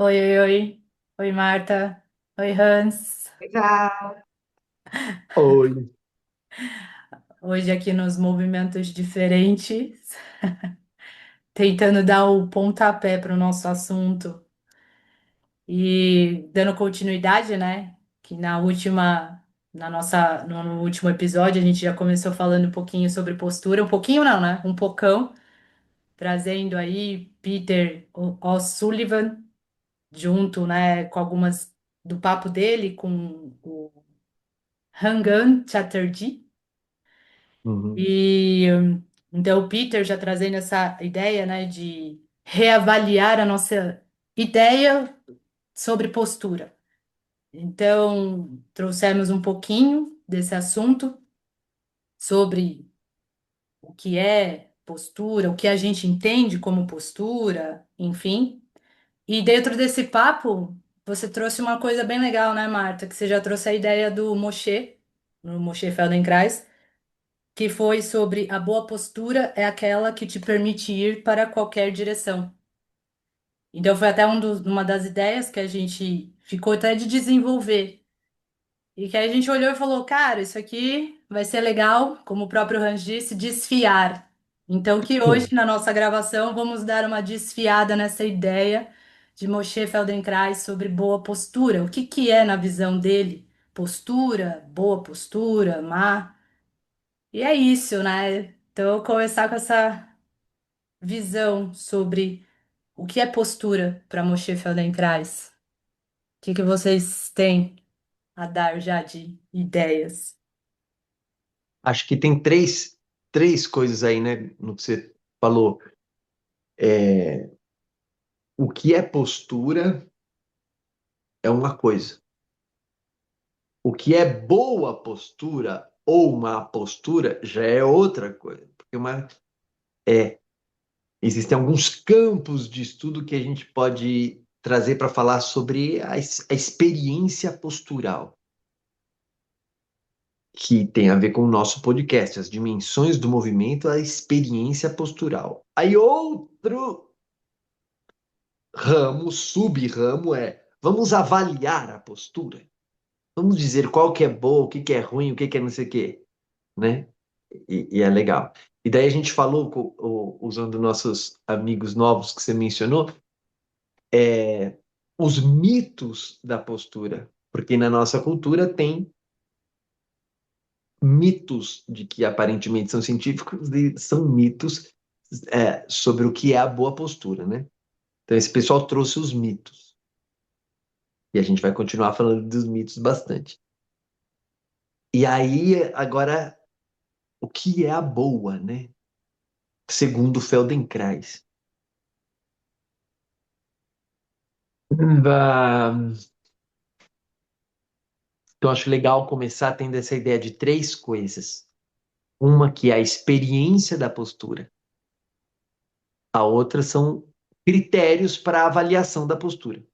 Oi, oi, oi. Oi, Marta. Oi, Hans. Legal. Oi. Hoje aqui nos movimentos diferentes, tentando dar o pontapé para o nosso assunto e dando continuidade, né? Que no último episódio a gente já começou falando um pouquinho sobre postura, um pouquinho não, né? Um pocão, trazendo aí Peter O'Sullivan junto, né? Com algumas do papo dele com o Rangan Chatterjee. Uhum, Então o Peter já trazendo essa ideia, né, de reavaliar a nossa ideia sobre postura. Então, trouxemos um pouquinho desse assunto sobre o que é postura, o que a gente entende como postura, enfim. E dentro desse papo, você trouxe uma coisa bem legal, né, Marta? Que você já trouxe a ideia do Moshe, no Moshe Feldenkrais, que foi sobre a boa postura é aquela que te permite ir para qualquer direção. Então foi até uma das ideias que a gente ficou até de desenvolver. E que aí a gente olhou e falou, cara, isso aqui vai ser legal, como o próprio Hans disse, desfiar. Então que hoje, uhum. na nossa gravação, vamos dar uma desfiada nessa ideia de Moshe Feldenkrais sobre boa postura. O que que é, na visão dele, postura, boa postura, má? E é isso, né? Então, começar com essa visão sobre o que é postura para Moshe Feldenkrais. O que que vocês têm a dar já de ideias? Acho que tem três coisas aí, né, no que você falou. É, o que é postura é uma coisa. O que é boa postura ou má postura já é outra coisa. Porque existem alguns campos de estudo que a gente pode trazer para falar sobre a experiência postural, que tem a ver com o nosso podcast, as dimensões do movimento, a experiência postural. Aí outro ramo, sub-ramo vamos avaliar a postura. Vamos dizer qual que é boa, o que que é ruim, o que que é não sei o quê, né? E é legal. E daí a gente falou, usando nossos amigos novos que você mencionou, os mitos da postura. Porque na nossa cultura tem mitos de que aparentemente são científicos e são mitos sobre o que é a boa postura, né? Então esse pessoal trouxe os mitos. E a gente vai continuar falando dos mitos bastante. E aí, agora, o que é a boa, né? Segundo Feldenkrais. Ah, então, acho legal começar tendo essa ideia de três coisas. Uma que é a experiência da postura. A outra são critérios para avaliação da postura.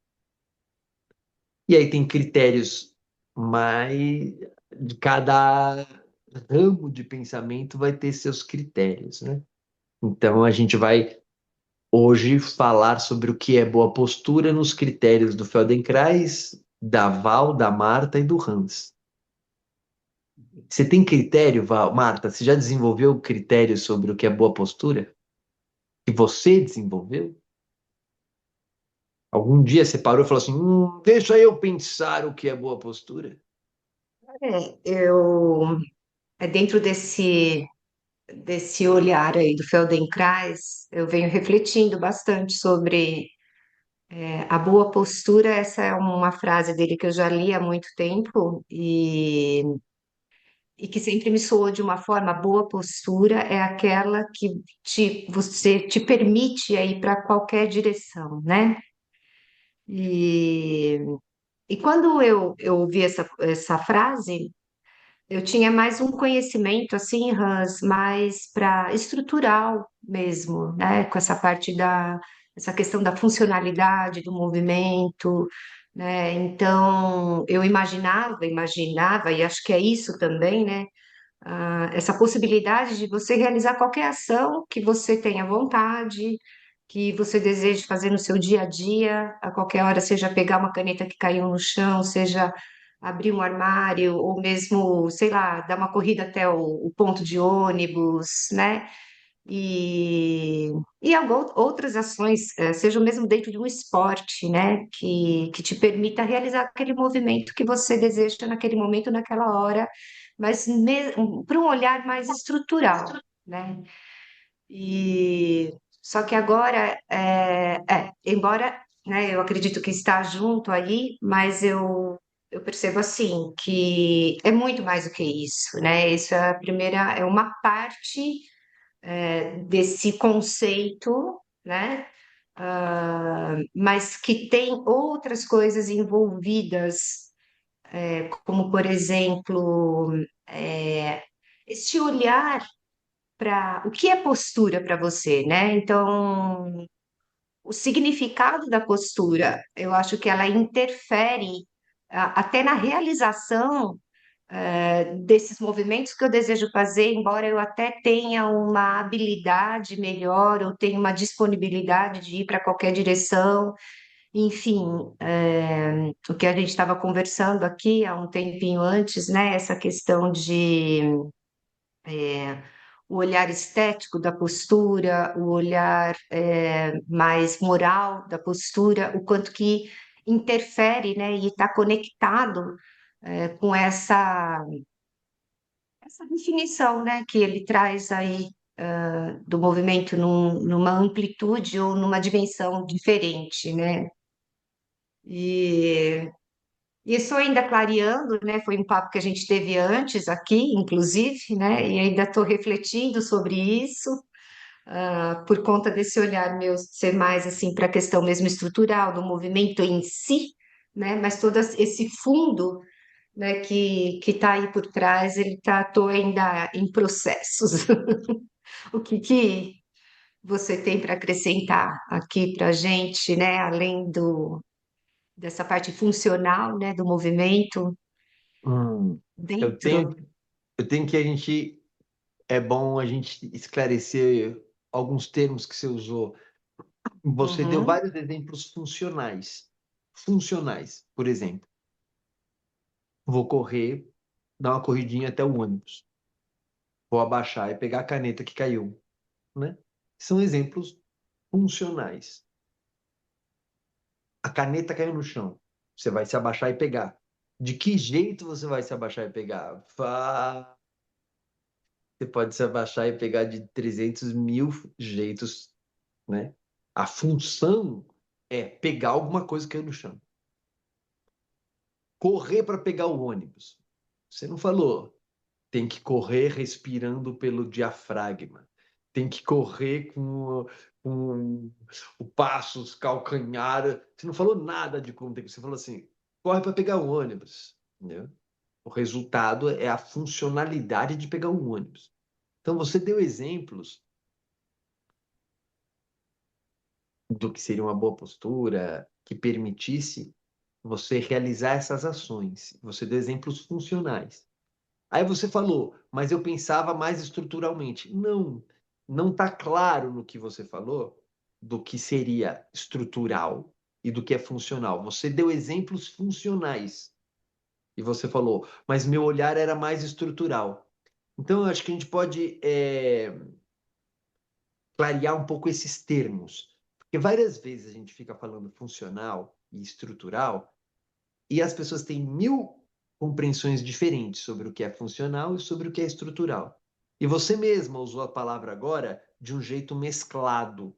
E aí tem critérios mais... De cada ramo de pensamento vai ter seus critérios, né? Então, a gente vai hoje falar sobre o que é boa postura nos critérios do Feldenkrais, da Val, da Marta e do Hans. Você tem critério, Val? Marta? Você já desenvolveu critério sobre o que é boa postura? Que você desenvolveu? Algum dia você parou e falou assim: deixa eu pensar o que é boa postura? Eu dentro desse olhar aí do Feldenkrais, eu venho refletindo bastante sobre a boa postura. Essa é uma frase dele que eu já li há muito tempo e que sempre me soou de uma forma: boa postura é aquela que você te permite ir para qualquer direção, né? E, e quando eu ouvi essa frase, eu tinha mais um conhecimento, assim, Hans, mais para estrutural mesmo, né? Com essa parte essa questão da funcionalidade do movimento, né? Então, eu imaginava, e acho que é isso também, né? Essa possibilidade de você realizar qualquer ação que você tenha vontade, que você deseja fazer no seu dia a dia, a qualquer hora, seja pegar uma caneta que caiu no chão, seja abrir um armário, ou mesmo, sei lá, dar uma corrida até o ponto de ônibus, né? E, outras ações, sejam mesmo dentro de um esporte, né? Que te permita realizar aquele movimento que você deseja naquele momento, naquela hora, mas para um olhar mais estrutural, né? E só que agora, embora, né, eu acredito que está junto aí, mas eu percebo assim que é muito mais do que isso, né? Isso é a primeira, é uma parte desse conceito, né? Mas que tem outras coisas envolvidas, como por exemplo, é, este olhar para o que é postura para você, né? Então, o significado da postura, eu acho que ela interfere até na realização desses movimentos que eu desejo fazer, embora eu até tenha uma habilidade melhor, ou tenha uma disponibilidade de ir para qualquer direção, enfim, o que a gente estava conversando aqui há um tempinho antes, né? Essa questão de o olhar estético da postura, o olhar mais moral da postura, o quanto que interfere, né, e está conectado com essa definição, né, que ele traz aí do movimento numa amplitude ou numa dimensão diferente, né? E isso ainda clareando, né? Foi um papo que a gente teve antes aqui, inclusive, né? E ainda estou refletindo sobre isso, por conta desse olhar meu ser mais assim para a questão mesmo estrutural do movimento em si, né? Mas todo esse fundo, né, que está aí por trás, ele está tô ainda em processos. O que você tem para acrescentar aqui para a gente, né? Além dessa parte funcional, né, do movimento Hum, eu tenho, dentro. eu tenho que a gente é bom a gente esclarecer alguns termos que você usou. Você deu Uhum, vários exemplos funcionais. Funcionais, por exemplo, vou correr, dar uma corridinha até o ônibus. Vou abaixar e pegar a caneta que caiu, né? São exemplos funcionais. A caneta caiu no chão. Você vai se abaixar e pegar. De que jeito você vai se abaixar e pegar? Você pode se abaixar e pegar de 300 mil jeitos, né? A função é pegar alguma coisa que caiu no chão. Correr para pegar o ônibus. Você não falou. Tem que correr respirando pelo diafragma. Tem que correr com o passos, calcanhar. Você não falou nada de como tem que. Você falou assim: corre para pegar o ônibus. Entendeu? O resultado é a funcionalidade de pegar um ônibus. Então, você deu exemplos do que seria uma boa postura, que permitisse você realizar essas ações. Você deu exemplos funcionais. Aí você falou, mas eu pensava mais estruturalmente. Não, não está claro no que você falou do que seria estrutural e do que é funcional. Você deu exemplos funcionais e você falou, mas meu olhar era mais estrutural. Então, eu acho que a gente pode clarear um pouco esses termos, porque várias vezes a gente fica falando funcional e estrutural e as pessoas têm mil compreensões diferentes sobre o que é funcional e sobre o que é estrutural. E você mesma usou a palavra agora de um jeito mesclado.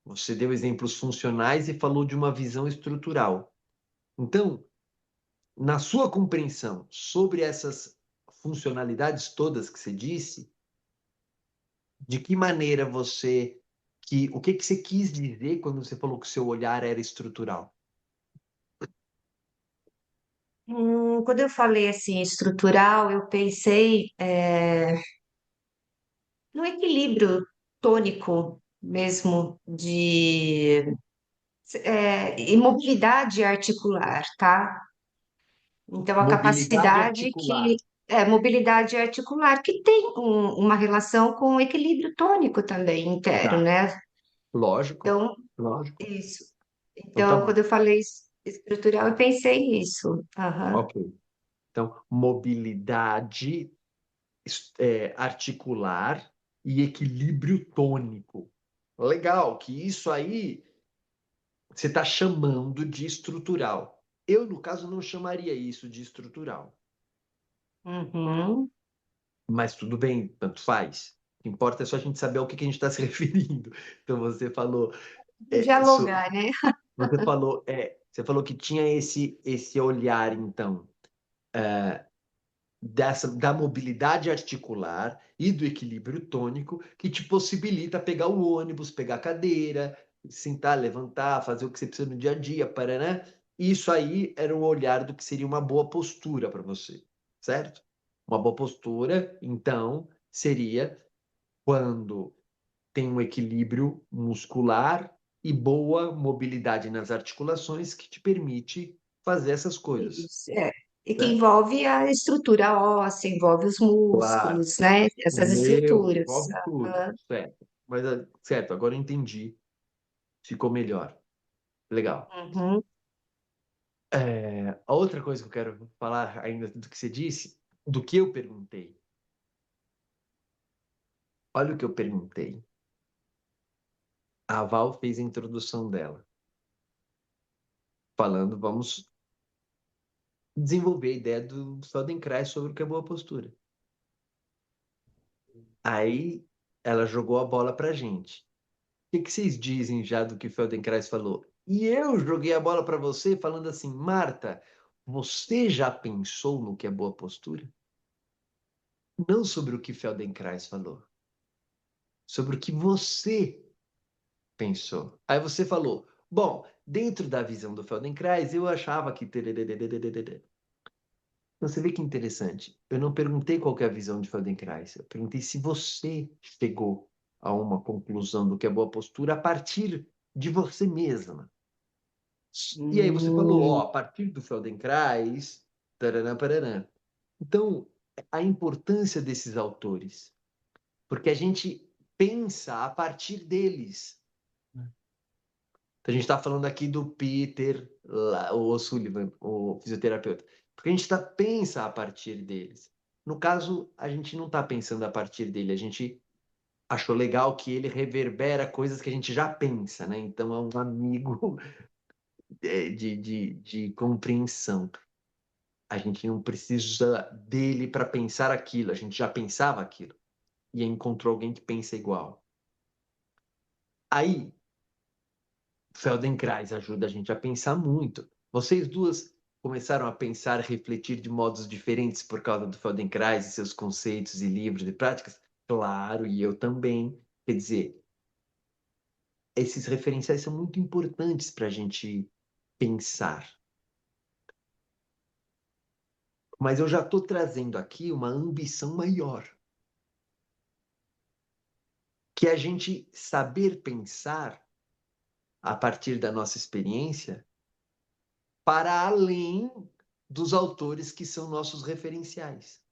Você deu exemplos funcionais e falou de uma visão estrutural. Então, na sua compreensão sobre essas funcionalidades todas que você disse, de que maneira o que que você quis dizer quando você falou que o seu olhar era estrutural? Quando eu falei assim estrutural, eu pensei no equilíbrio tônico mesmo imobilidade articular, tá? Então, a Mobilidade capacidade articular. mobilidade articular, que tem uma relação com o equilíbrio tônico também interno, Tá. né? Lógico, Então, lógico. isso. Então tá Então, bom. quando eu falei estrutural, eu pensei nisso. Aham. Ok. Então, mobilidade articular e equilíbrio tônico. Legal, que isso aí você está chamando de estrutural. Eu, no caso, não chamaria isso de estrutural. Uhum. Mas tudo bem, tanto faz. O que importa é só a gente saber ao que a gente está se referindo. Então você falou, é, so- Dialogar, né? você falou que tinha esse olhar, então, da mobilidade articular e do equilíbrio tônico que te possibilita pegar o ônibus, pegar a cadeira, sentar, levantar, fazer o que você precisa no dia a dia, né? Isso aí era um olhar do que seria uma boa postura para você, certo? Uma boa postura, então, seria quando tem um equilíbrio muscular e boa mobilidade nas articulações que te permite fazer essas coisas, Isso, é. E que certo? envolve a estrutura óssea, envolve os Claro. músculos, né? O Essas meu estruturas. envolve tudo, Aham. certo. Mas, certo, agora eu entendi. Ficou melhor. Legal. Uhum. A outra coisa que eu quero falar ainda do que você disse, do que eu perguntei. Olha o que eu perguntei. A Val fez a introdução dela, falando, vamos desenvolver a ideia do Feldenkrais sobre o que é boa postura. Aí ela jogou a bola pra gente. O que vocês dizem já do que o Feldenkrais falou? E eu joguei a bola para você falando assim, Marta, você já pensou no que é boa postura? Não sobre o que Feldenkrais falou, sobre o que você pensou. Aí você falou, bom, dentro da visão do Feldenkrais, eu achava que... Então, você vê que interessante. Eu não perguntei qual que é a visão de Feldenkrais. Eu perguntei se você chegou a uma conclusão do que é boa postura a partir de você mesma. E aí você falou, ó, Hum, a partir do Feldenkrais, taranã, paraná. Então, a importância desses autores, porque a gente pensa a partir deles. Então, a gente está falando aqui do Peter, o Sullivan, o fisioterapeuta, porque a gente pensa a partir deles. No caso, a gente não está pensando a partir dele, a gente achou legal que ele reverbera coisas que a gente já pensa, né? Então, é um amigo de compreensão. A gente não precisa dele para pensar aquilo, a gente já pensava aquilo. E aí encontrou alguém que pensa igual. Aí, Feldenkrais ajuda a gente a pensar muito. Vocês duas começaram a pensar, refletir de modos diferentes por causa do Feldenkrais e seus conceitos e livros e práticas? Claro, e eu também. Quer dizer, esses referenciais são muito importantes para a gente pensar. Mas eu já estou trazendo aqui uma ambição maior, que é a gente saber pensar a partir da nossa experiência para além dos autores que são nossos referenciais.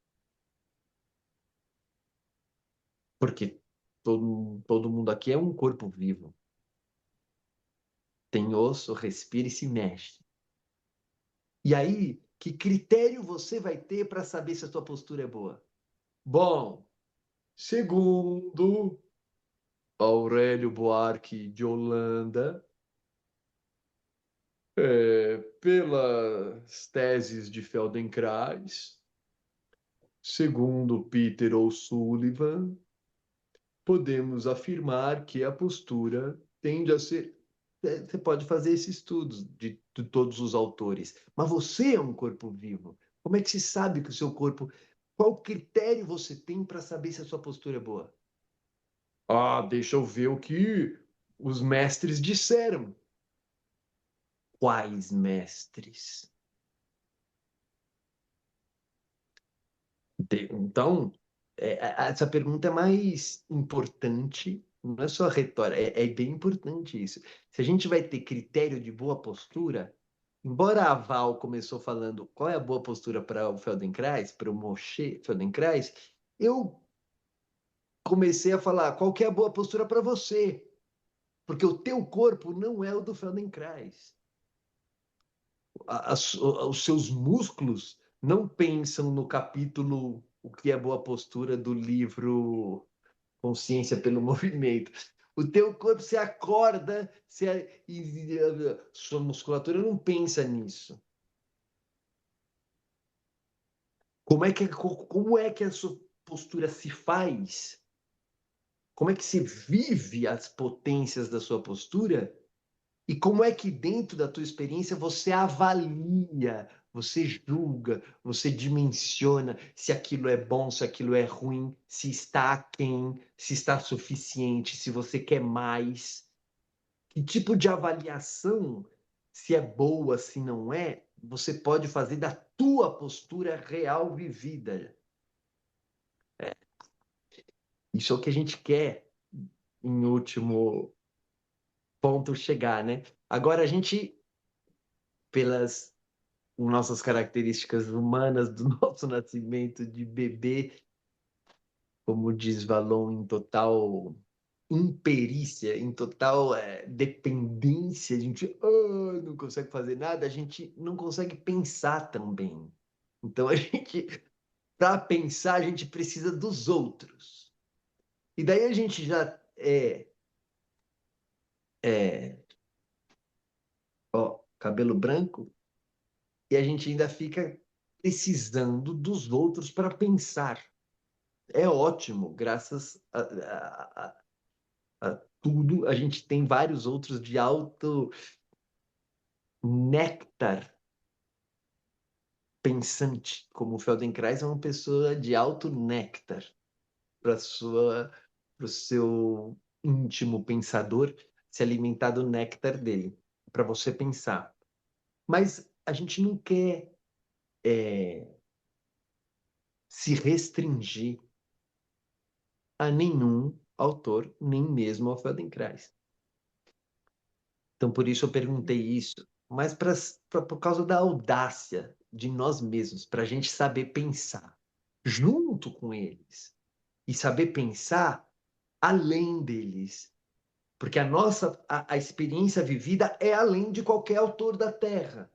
Porque todo mundo aqui é um corpo vivo. Tem osso, respira e se mexe. E aí, que critério você vai ter para saber se a sua postura é boa? Bom, segundo Aurélio Buarque de Holanda, pelas teses de Feldenkrais, segundo Peter O'Sullivan, podemos afirmar que a postura tende a ser. Você pode fazer esse estudo de todos os autores, mas você é um corpo vivo. Como é que se sabe que o seu corpo. Qual critério você tem para saber se a sua postura é boa? Ah, deixa eu ver o que os mestres disseram. Quais mestres? Então, essa pergunta é mais importante, não é só retórica, é bem importante isso. Se a gente vai ter critério de boa postura, embora a Val começou falando qual é a boa postura para o Feldenkrais, para o Moshe Feldenkrais, eu comecei a falar qual que é a boa postura para você. porque o teu corpo não é o do Feldenkrais. Os seus músculos não pensam no capítulo O que é boa postura do livro Consciência pelo Movimento. O teu corpo, você acorda, sua musculatura não pensa nisso. Como é que a sua postura se faz? Como é que se vive as potências da sua postura? E como é que dentro da tua experiência você avalia, você julga, você dimensiona se aquilo é bom, se aquilo é ruim, se está aquém, se está suficiente, se você quer mais? Que tipo de avaliação, se é boa, se não é, você pode fazer da tua postura real vivida? Isso é o que a gente quer, em último ponto, chegar, né? Agora, a gente, pelas nossas características humanas do nosso nascimento de bebê, como diz Valon, em total imperícia, em total dependência, a gente não consegue fazer nada, a gente não consegue pensar também. Então, a gente, para pensar, a gente precisa dos outros. E daí a gente já é ó, cabelo branco, e a gente ainda fica precisando dos outros para pensar. É ótimo, graças a tudo, a gente tem vários outros de alto néctar pensante, como o Feldenkrais é uma pessoa de alto néctar para o seu íntimo pensador se alimentar do néctar dele, para você pensar. Mas a gente não quer se restringir a nenhum autor, nem mesmo ao Feldenkrais. Então, por isso eu perguntei isso, mas por causa da audácia de nós mesmos, para a gente saber pensar junto com eles e saber pensar além deles, porque a experiência vivida é além de qualquer autor da Terra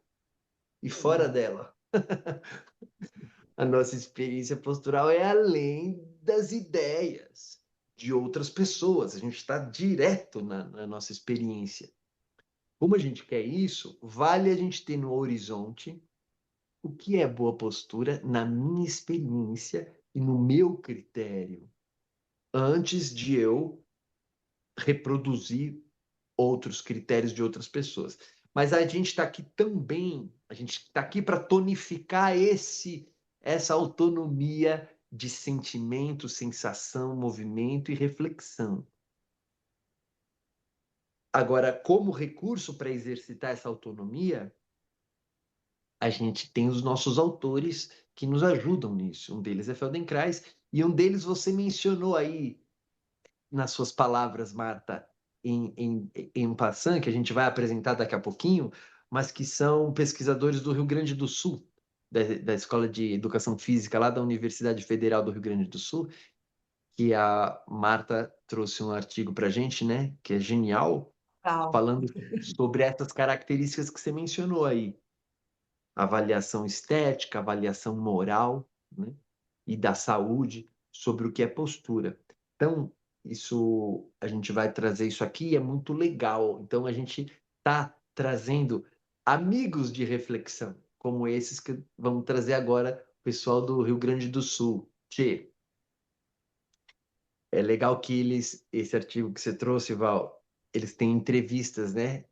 e fora dela. A nossa experiência postural é além das ideias de outras pessoas. A gente está direto na nossa experiência. Como a gente quer isso, vale a gente ter no horizonte o que é boa postura na minha experiência e no meu critério, antes de eu reproduzir outros critérios de outras pessoas. Mas a gente está aqui também, a gente está aqui para tonificar essa autonomia de sentimento, sensação, movimento e reflexão. Agora, como recurso para exercitar essa autonomia, a gente tem os nossos autores que nos ajudam nisso. Um deles é Feldenkrais, e um deles você mencionou aí nas suas palavras, Marta, em um passant, que a gente vai apresentar daqui a pouquinho, mas que são pesquisadores do Rio Grande do Sul, da Escola de Educação Física lá da Universidade Federal do Rio Grande do Sul, que a Marta trouxe um artigo para a gente, né, que é genial, Legal. falando sobre essas características que você mencionou aí. Avaliação estética, avaliação moral, né, e da saúde sobre o que é postura. Então, isso a gente vai trazer isso aqui, é muito legal. Então, a gente está trazendo amigos de reflexão, como esses que vamos trazer agora, o pessoal do Rio Grande do Sul. Tchê, é legal que esse artigo que você trouxe, Val, eles têm entrevistas, né,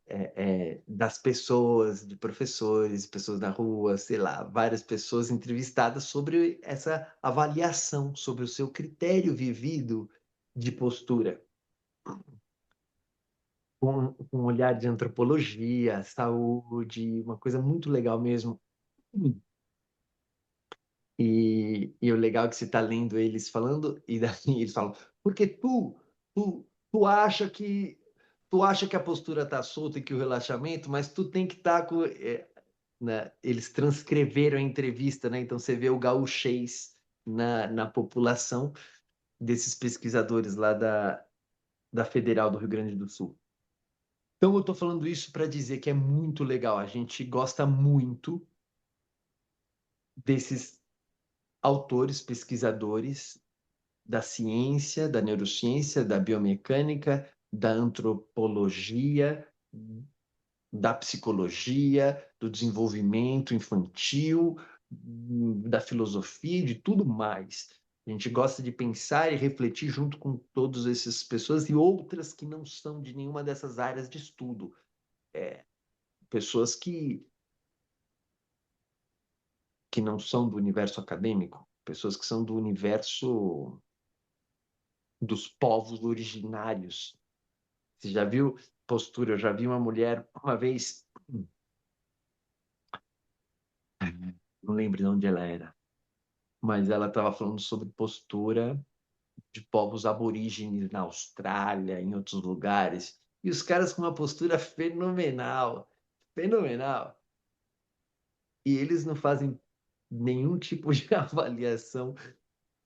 das pessoas, de professores, pessoas na rua, sei lá, várias pessoas entrevistadas sobre essa avaliação, sobre o seu critério vivido de postura, com um olhar de antropologia, saúde, uma coisa muito legal mesmo. E o legal é que você está lendo eles falando, e daí eles falam, porque tu acha que a postura está solta e que o relaxamento, mas tu tem que estar com. Né? Eles transcreveram a entrevista, né? Então você vê o gauchês na população desses pesquisadores lá da Federal do Rio Grande do Sul. Então, eu estou falando isso para dizer que é muito legal. A gente gosta muito desses autores, pesquisadores da ciência, da neurociência, da biomecânica, da antropologia, da psicologia, do desenvolvimento infantil, da filosofia e de tudo mais. A gente gosta de pensar e refletir junto com todas essas pessoas e outras que não são de nenhuma dessas áreas de estudo. Pessoas que não são do universo acadêmico, pessoas que são do universo dos povos originários. Você já viu postura? Eu já vi uma mulher uma vez, não lembro de onde ela era, mas ela estava falando sobre postura de povos aborígenes na Austrália, em outros lugares, e os caras com uma postura fenomenal, fenomenal. E eles não fazem nenhum tipo de avaliação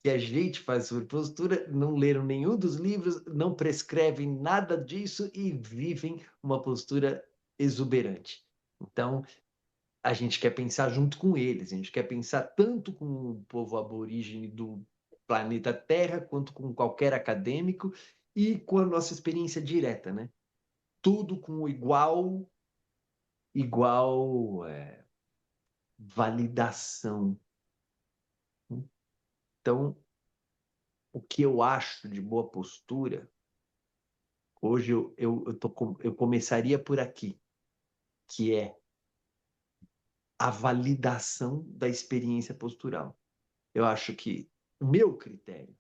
que a gente faz sobre postura, não leram nenhum dos livros, não prescrevem nada disso e vivem uma postura exuberante. Então, a gente quer pensar junto com eles, a gente quer pensar tanto com o povo aborígene do planeta Terra, quanto com qualquer acadêmico e com a nossa experiência direta, né? Tudo com igual validação. Então, o que eu acho de boa postura, hoje eu começaria por aqui, que é a validação da experiência postural. Eu acho que o meu critério,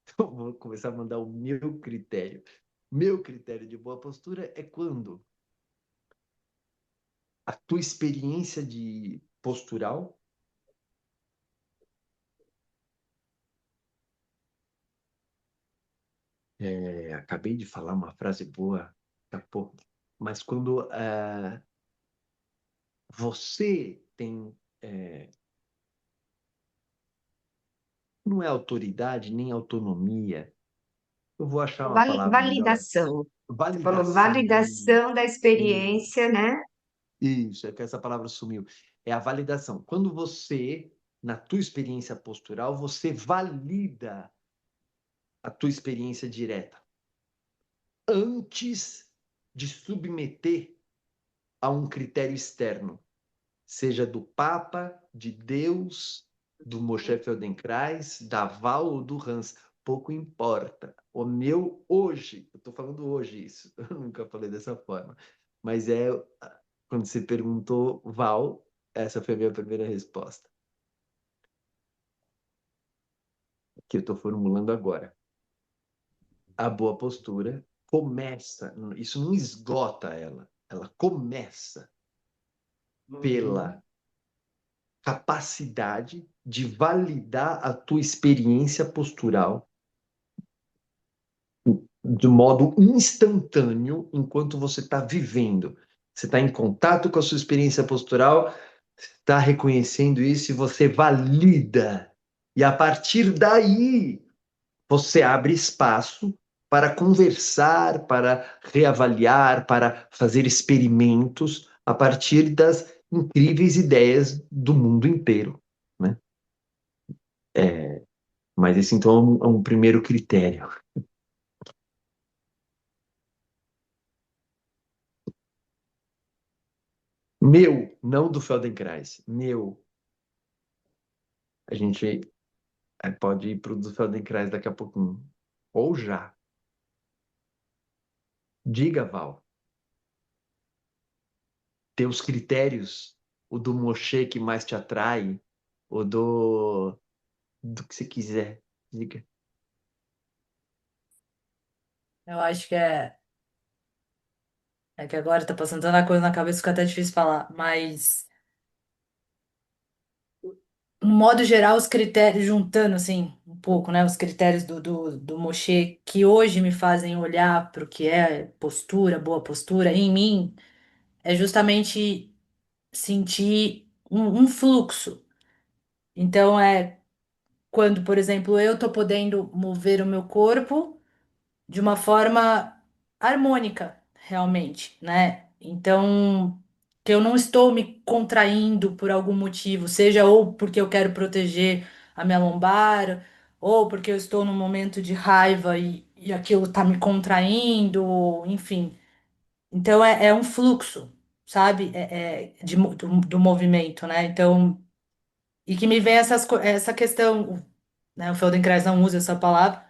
então vou começar a mandar o meu critério. Meu critério de boa postura é quando a tua experiência de postural acabei de falar uma frase boa, mas quando você tem não é autoridade nem autonomia, eu vou achar uma palavra melhor. Validação. Você falou Validação. validação da Isso, experiência, né? isso, é que essa palavra sumiu. É a validação. Quando você, na tua experiência postural, você valida a tua experiência direta antes de submeter a um critério externo, seja do Papa, de Deus, do Moshe Feldenkrais, da Val ou do Hans, pouco importa. O meu hoje, eu estou falando hoje isso, eu nunca falei dessa forma, mas quando você perguntou Val, essa foi a minha primeira resposta, que eu estou formulando agora. A boa postura começa, isso não esgota ela começa pela capacidade de validar a tua experiência postural de modo instantâneo enquanto você está vivendo. Você está em contato com a sua experiência postural, está reconhecendo isso e você valida. E a partir daí, você abre espaço para conversar, para reavaliar, para fazer experimentos a partir das incríveis ideias do mundo inteiro, né? Mas esse então é um primeiro critério. Meu, não do Feldenkrais, meu. A gente pode ir para o do Feldenkrais daqui a pouquinho. Ou já. Diga, Val, teus critérios, o do Moshe que mais te atrai, o do que você quiser. Diga. Eu acho que é que agora tá passando tanta coisa na cabeça que fica até difícil falar, mas no modo geral, os critérios, juntando assim um pouco, né, os critérios do Moshe que hoje me fazem olhar para o que é postura, boa postura em mim, é justamente sentir um fluxo. Então, é quando, por exemplo, eu tô podendo mover o meu corpo de uma forma harmônica. realmente, né? Então, que eu não estou me contraindo por algum motivo, seja ou porque eu quero proteger a minha lombar, ou porque eu estou num momento de raiva e aquilo está me contraindo, enfim. Então, é um fluxo, sabe? Do movimento, né? Então, e que me vem essa questão, né? O Feldenkrais não usa essa palavra,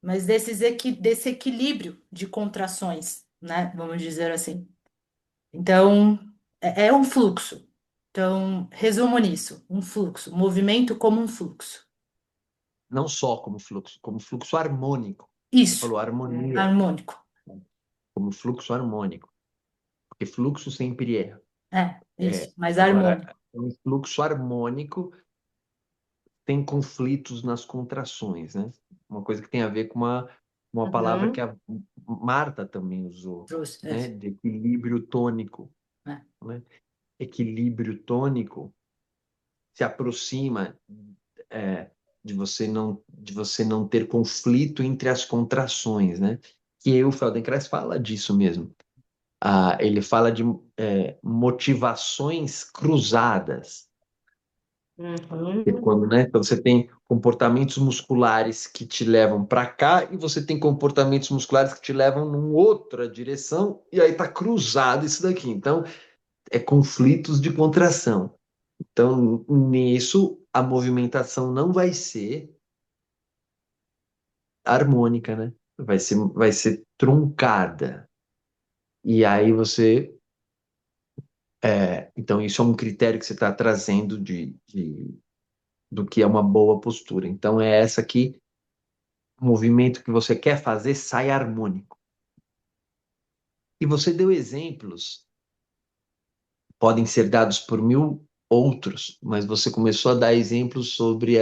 mas desse equilíbrio de contrações, né? Vamos dizer assim. Então, é um fluxo. Então, resumo nisso, um fluxo, movimento como um fluxo. Não só como fluxo harmônico. Você Isso, falou harmonia, harmônico. né? Como fluxo harmônico, porque fluxo sempre é. Isso, mas Agora, harmônico. um fluxo harmônico tem conflitos nas contrações, né? Uma coisa que tem a ver com uma palavra que Uhum. a Marta também usou, Trouxe, né? isso. De equilíbrio tônico, É. né? Equilíbrio tônico se aproxima é, de você não ter conflito entre as contrações, né? Que o Feldenkrais fala disso mesmo. Ele fala de motivações cruzadas. E Uhum. quando, né? Então você tem comportamentos musculares que te levam para cá e você tem comportamentos musculares que te levam numa outra direção e aí tá cruzado isso daqui. Então, é conflitos de contração. Então, nisso, a movimentação não vai ser harmônica, né? Vai ser truncada. E aí você. Então, isso é um critério que você está trazendo do que é uma boa postura. Então, é essa aqui, o movimento que você quer fazer sai harmônico. E você deu exemplos, podem ser dados por mil outros, mas você começou a dar exemplos sobre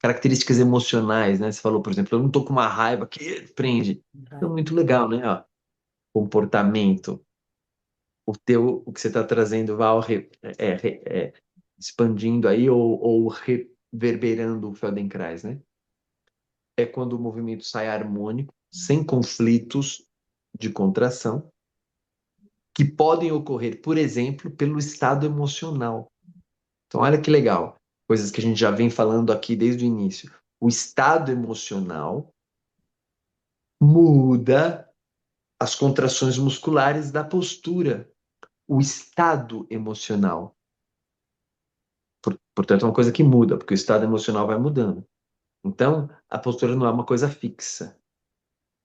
características emocionais, né? Você falou, por exemplo, eu não tô com uma raiva que prende. Então, muito legal, né? Ó, comportamento. O que você está trazendo vai expandindo aí ou reverberando o Feldenkrais, né? É quando o movimento sai harmônico, sem conflitos de contração, que podem ocorrer, por exemplo, pelo estado emocional. Então, olha que legal, coisas que a gente já vem falando aqui desde o início. O estado emocional muda as contrações musculares da postura, o estado emocional. Portanto, é uma coisa que muda, porque o estado emocional vai mudando. Então, a postura não é uma coisa fixa.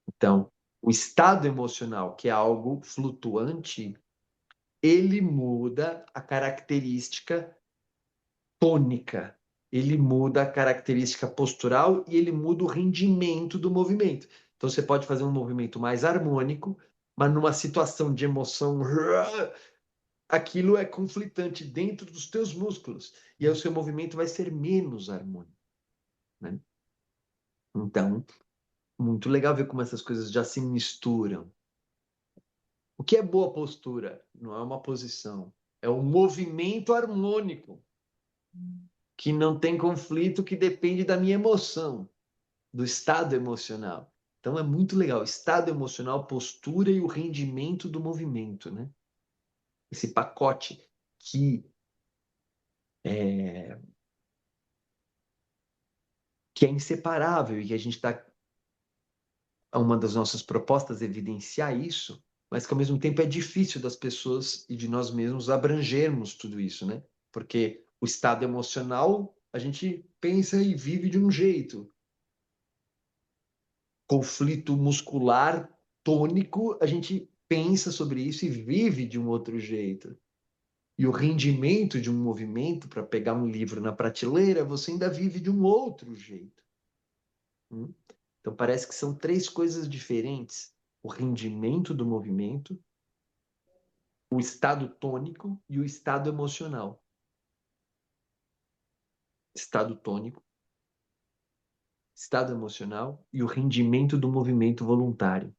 Então, o estado emocional, que é algo flutuante, ele muda a característica tônica, ele muda a característica postural e ele muda o rendimento do movimento. Então, você pode fazer um movimento mais harmônico, mas numa situação de emoção, aquilo é conflitante dentro dos teus músculos. E aí o seu movimento vai ser menos harmônico, né? Então, muito legal ver como essas coisas já se misturam. O que é boa postura? Não é uma posição, é um movimento harmônico, que não tem conflito, que depende da minha emoção, do estado emocional. Então é muito legal, estado emocional, postura e o rendimento do movimento, né? Esse pacote que é, que é inseparável e que a gente está uma das nossas propostas é evidenciar isso, mas que ao mesmo tempo é difícil das pessoas e de nós mesmos abrangermos tudo isso, né? Porque o estado emocional a gente pensa e vive de um jeito. Conflito muscular tônico, a gente pensa sobre isso e vive de um outro jeito. E o rendimento de um movimento, para pegar um livro na prateleira, você ainda vive de um outro jeito. Hum? Então parece que são três coisas diferentes: o rendimento do movimento, o estado tônico e o estado emocional. Estado tônico, estado emocional e o rendimento do movimento voluntário.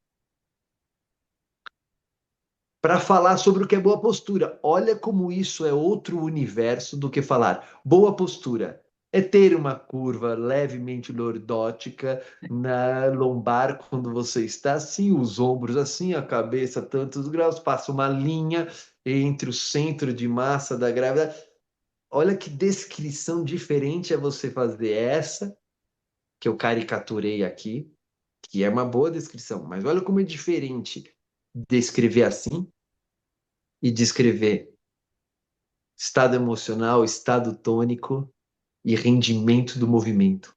Para falar sobre o que é boa postura. Olha como isso é outro universo do que falar boa postura. é ter uma curva levemente lordótica na lombar quando você está assim, os ombros assim, a cabeça tantos graus, passa uma linha entre o centro de massa da grávida. Olha que descrição diferente é você fazer essa, que eu caricaturei aqui, que é uma boa descrição, mas olha como é diferente descrever assim e descrever estado emocional, estado tônico e rendimento do movimento.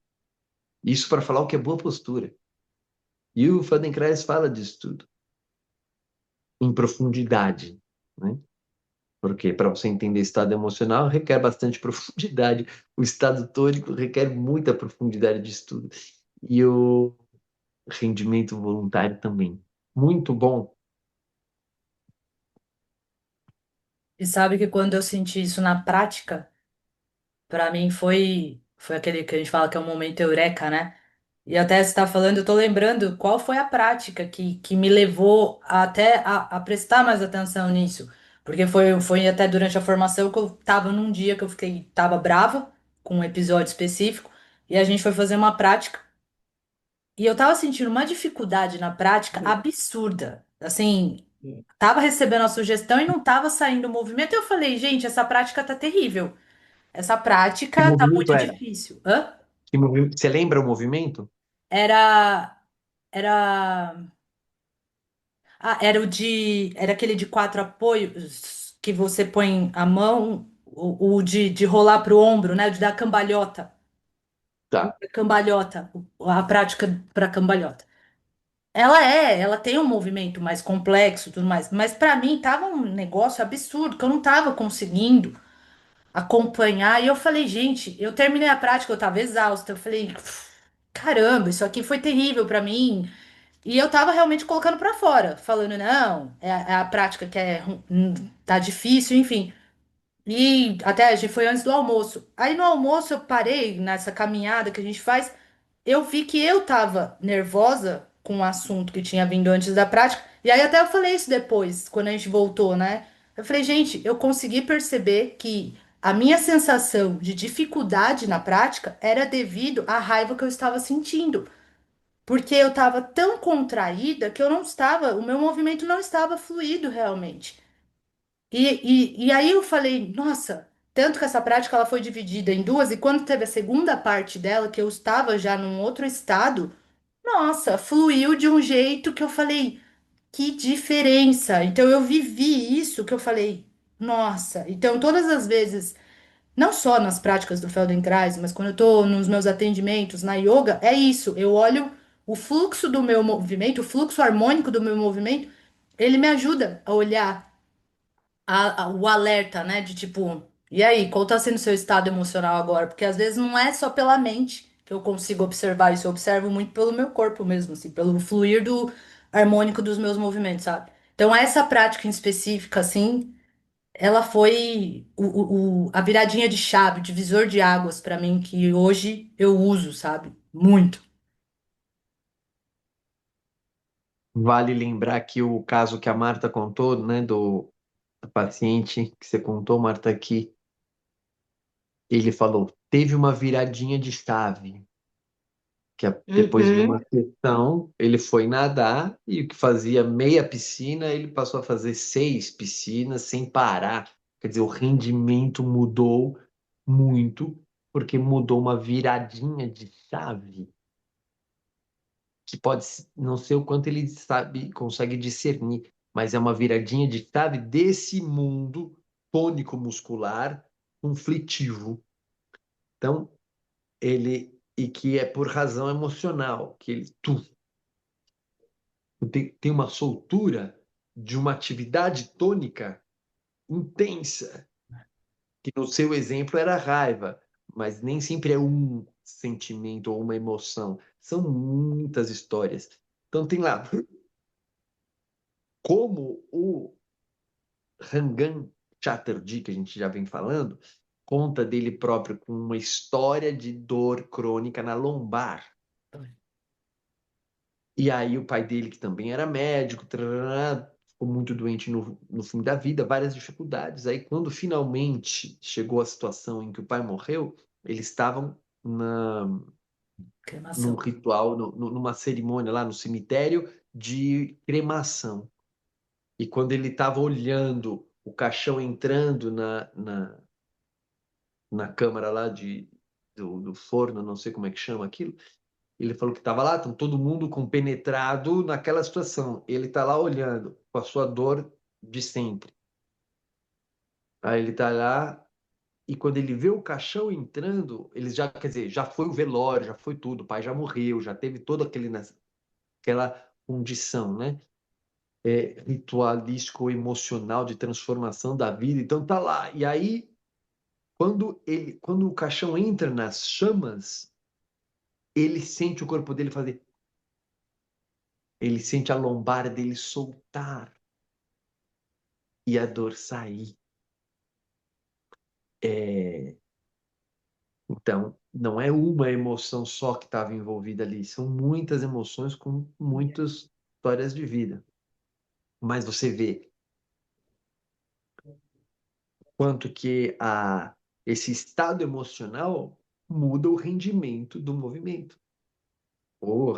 Isso para falar o que é boa postura. E o Feldenkrais fala disso tudo em profundidade, né? Porque para você entender estado emocional requer bastante profundidade. O estado tônico requer muita profundidade de estudo. E o rendimento voluntário também. Muito bom. E sabe que quando eu senti isso na prática, pra mim foi aquele que a gente fala que é um momento eureka, né? E até você está falando, eu tô lembrando qual foi a prática que me levou até a prestar mais atenção nisso. Porque foi até durante a formação que eu tava num dia que eu tava brava com um episódio específico, e a gente foi fazer uma prática, e eu tava sentindo uma dificuldade na prática absurda. Assim, tava recebendo a sugestão e não tava saindo o movimento. Eu falei, gente, essa prática tá terrível. Essa Que prática tá movimento muito era? difícil. Hã? Você lembra o movimento? Era, era, era era aquele de quatro apoios que você põe a mão, o de rolar pro ombro, né? O de dar cambalhota. Tá. Cambalhota, a prática para cambalhota. Ela tem um movimento mais complexo, e tudo mais, mas para mim tava um negócio absurdo que eu não tava conseguindo acompanhar. E eu falei, gente, eu terminei a prática, eu tava exausta. Eu falei, caramba, isso aqui foi terrível para mim. E eu tava realmente colocando pra fora, falando, não, é a prática que tá difícil, enfim. E até a gente foi antes do almoço. Aí no almoço eu parei nessa caminhada que a gente faz, eu vi que eu tava nervosa com o assunto que tinha vindo antes da prática. E aí até eu falei isso depois, quando a gente voltou, né? Eu falei, gente, eu consegui perceber que a minha sensação de dificuldade na prática era devido à raiva que eu estava sentindo. Porque eu estava tão contraída que eu não estava, o meu movimento não estava fluido realmente. E aí eu falei, nossa, tanto que essa prática ela foi dividida em duas, e quando teve a segunda parte dela, que eu estava já num outro estado, nossa, fluiu de um jeito que eu falei, que diferença. Então eu vivi isso que eu falei, nossa. Então todas as vezes não só nas práticas do Feldenkrais, mas quando eu estou nos meus atendimentos na yoga, é isso. Eu olho o fluxo do meu movimento, o fluxo harmônico do meu movimento, ele me ajuda a olhar o alerta, né? De tipo, e aí, qual está sendo o seu estado emocional agora? Porque às vezes não é só pela mente que eu consigo observar isso, eu observo muito pelo meu corpo mesmo, assim, pelo fluir do harmônico dos meus movimentos, sabe? Então, essa prática em específica, assim, ela foi a viradinha de chave, o divisor de águas pra mim, que hoje eu uso, sabe? Muito. Vale lembrar que o caso que a Marta contou, né, do paciente que você contou, Marta, que ele falou, teve uma viradinha de chave, depois de uma Uhum. sessão, ele foi nadar e o que fazia meia piscina, ele passou a fazer 6 piscinas sem parar. Quer dizer, o rendimento mudou muito, porque mudou uma viradinha de chave, que não ser o quanto ele sabe, consegue discernir, mas é uma viradinha de chave desse mundo tônico muscular conflitivo. Então, e que é por razão emocional, que ele tem uma soltura de uma atividade tônica intensa, que no seu exemplo era raiva, mas nem sempre é um sentimento ou uma emoção, são muitas histórias. Então tem lá como o Rangan Chatterjee, que a gente já vem falando, conta dele próprio com uma história de dor crônica na lombar. E aí o pai dele, que também era médico, tarará, ficou muito doente no fim da vida, várias dificuldades. Aí quando finalmente chegou a situação em que o pai morreu, Eles estavam num Cremação. ritual, numa cerimônia lá no cemitério de cremação. E quando ele estava olhando o caixão entrando na câmara lá do forno, não sei como é que chama aquilo, ele falou que estava lá, então todo mundo compenetrado naquela situação. Ele está lá olhando com a sua dor de sempre. Aí ele está lá e quando ele vê o caixão entrando, ele já, quer dizer, já foi o velório, já foi tudo, o pai já morreu, já teve toda aquela condição, né? Ritualístico, emocional de transformação da vida. Então tá lá. E aí, quando o caixão entra nas chamas, ele sente o corpo dele fazer, ele sente a lombar dele soltar e a dor sair. Então, não é uma emoção só que estava envolvida ali, são muitas emoções com muitas histórias de vida. Mas você vê quanto que esse estado emocional muda o rendimento do movimento. O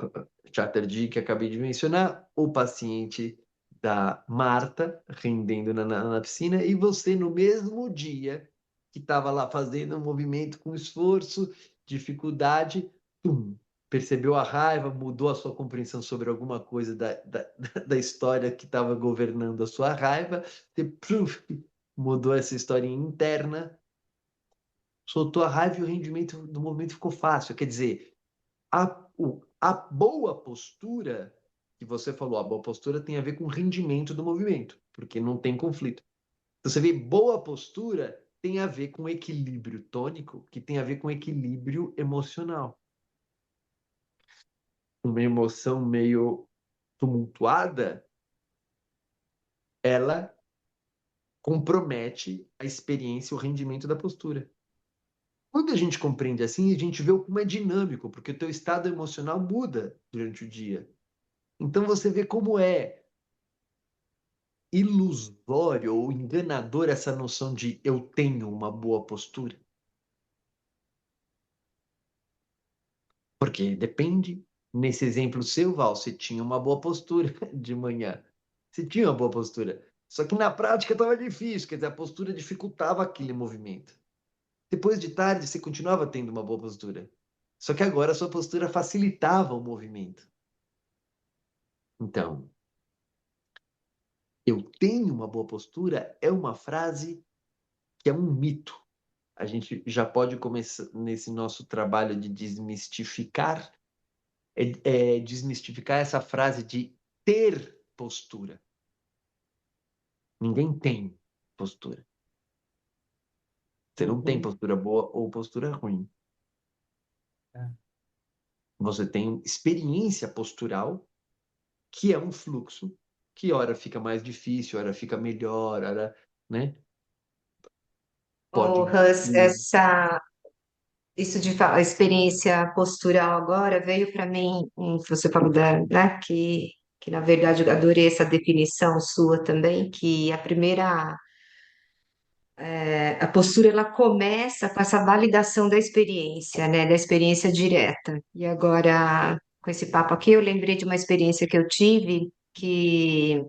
Chatterjee, que acabei de mencionar, o paciente da Marta rendendo na piscina, e você no mesmo dia que estava lá fazendo um movimento com esforço, dificuldade, tum, percebeu a raiva, mudou a sua compreensão sobre alguma coisa da história que estava governando a sua raiva, você pluf, mudou essa historinha interna, soltou a raiva e o rendimento do movimento ficou fácil. Quer dizer, a boa postura, que você falou, a boa postura tem a ver com o rendimento do movimento, porque não tem conflito. Então, você vê, boa postura tem a ver com equilíbrio tônico, que tem a ver com equilíbrio emocional. Uma emoção meio tumultuada, ela compromete a experiência, o rendimento da postura. Quando a gente compreende assim, a gente vê como é dinâmico, porque o teu estado emocional muda durante o dia. Então você vê como é ilusório ou enganador essa noção de eu tenho uma boa postura. Porque depende. Nesse exemplo seu, Val, você tinha uma boa postura de manhã. Você tinha uma boa postura. Só que na prática estava difícil, quer dizer, a postura dificultava aquele movimento. Depois de tarde, você continuava tendo uma boa postura. Só que agora a sua postura facilitava o movimento. Então, eu tenho uma boa postura é uma frase que é um mito. A gente já pode começar nesse nosso trabalho de desmistificar, desmistificar essa frase de ter postura. Ninguém tem postura. Você não tem Uhum. postura boa ou postura ruim. É. Você tem experiência postural, que é um fluxo, que ora fica mais difícil, ora fica melhor, ora, né? O Pode. Hans, isso de a experiência postural agora veio para mim, você falou né, que na verdade eu adorei essa definição sua também, que a primeira, a postura ela começa com essa validação da experiência, né, da experiência direta. E agora, com esse papo aqui, eu lembrei de uma experiência que eu tive, que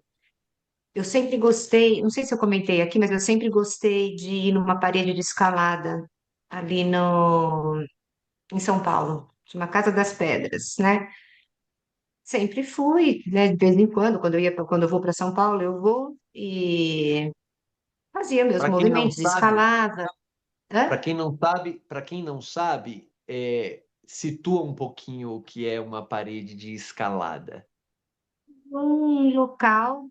eu sempre gostei, não sei se eu comentei aqui, mas eu sempre gostei de ir numa parede de escalada ali no em São Paulo, chama Casa das Pedras, né? Sempre fui, né? De vez em quando, quando eu vou para São Paulo, eu vou e fazia meus Para quem não movimentos, sabe, escalava. para Hã? quem não sabe, para quem não sabe, situa um pouquinho o que é uma parede de escalada. Um local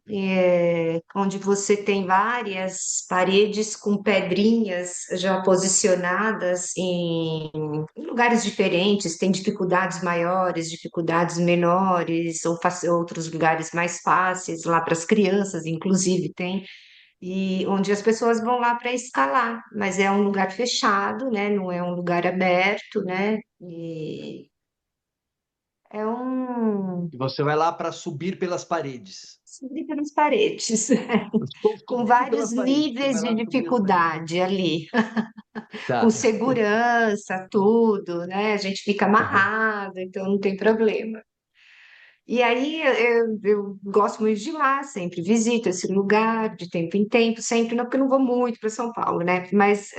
onde você tem várias paredes com pedrinhas já posicionadas em lugares diferentes, tem dificuldades maiores, dificuldades menores, ou outros lugares mais fáceis, lá para as crianças, inclusive, tem, e onde as pessoas vão lá para escalar, mas é um lugar fechado, né? Não é um lugar aberto, né? E é um. E você vai lá para subir pelas paredes. Subir pelas paredes. Eu estou Com subindo vários pelas paredes. Você níveis vai de lá subir as paredes. dificuldade ali. com Tá. segurança, tudo, né? A gente fica Aham. amarrado, então não tem problema. E aí eu gosto muito de ir lá, sempre visito esse lugar de tempo em tempo, sempre, não, porque eu não vou muito para São Paulo, né? Mas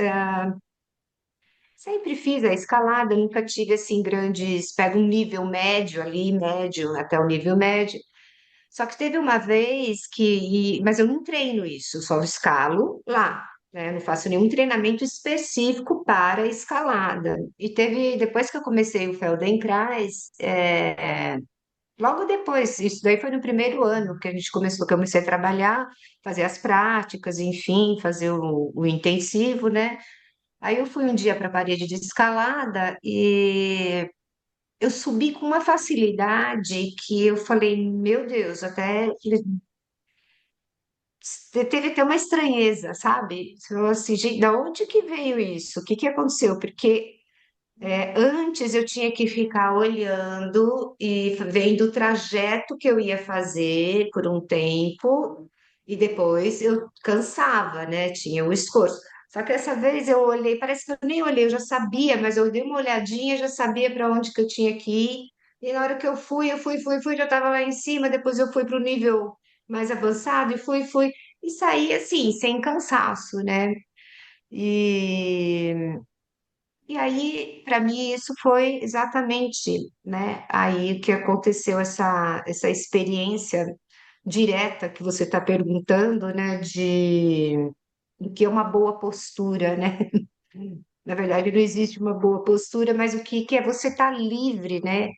sempre fiz a escalada, nunca tive assim grandes, pego um nível médio ali, médio até o nível médio. Só que teve uma vez mas eu não treino isso, só escalo lá, né? Eu não faço nenhum treinamento específico para escalada. E teve, depois que eu comecei o Feldenkrais, logo depois, isso daí foi no primeiro ano que a gente começou, que eu comecei a trabalhar, fazer as práticas, enfim, fazer o intensivo, né? Aí eu fui um dia para a parede de escalada e eu subi com uma facilidade que eu falei, meu Deus, até teve até uma estranheza, sabe? Eu assim, gente, da onde que veio isso? O que que aconteceu? Porque antes eu tinha que ficar olhando e vendo o trajeto que eu ia fazer por um tempo e depois eu cansava, né? Tinha o esforço. Só que essa vez eu olhei, parece que eu nem olhei, eu já sabia, mas eu dei uma olhadinha, já sabia para onde que eu tinha que ir. E na hora que eu fui, já estava lá em cima. Depois eu fui para o nível mais avançado e fui e saí assim, sem cansaço, né? E e aí, para mim, isso foi exatamente, né, aí que aconteceu essa experiência direta que você está perguntando, né, de o que é uma boa postura, né? Na verdade, não existe uma boa postura, mas o que é você estar livre, né?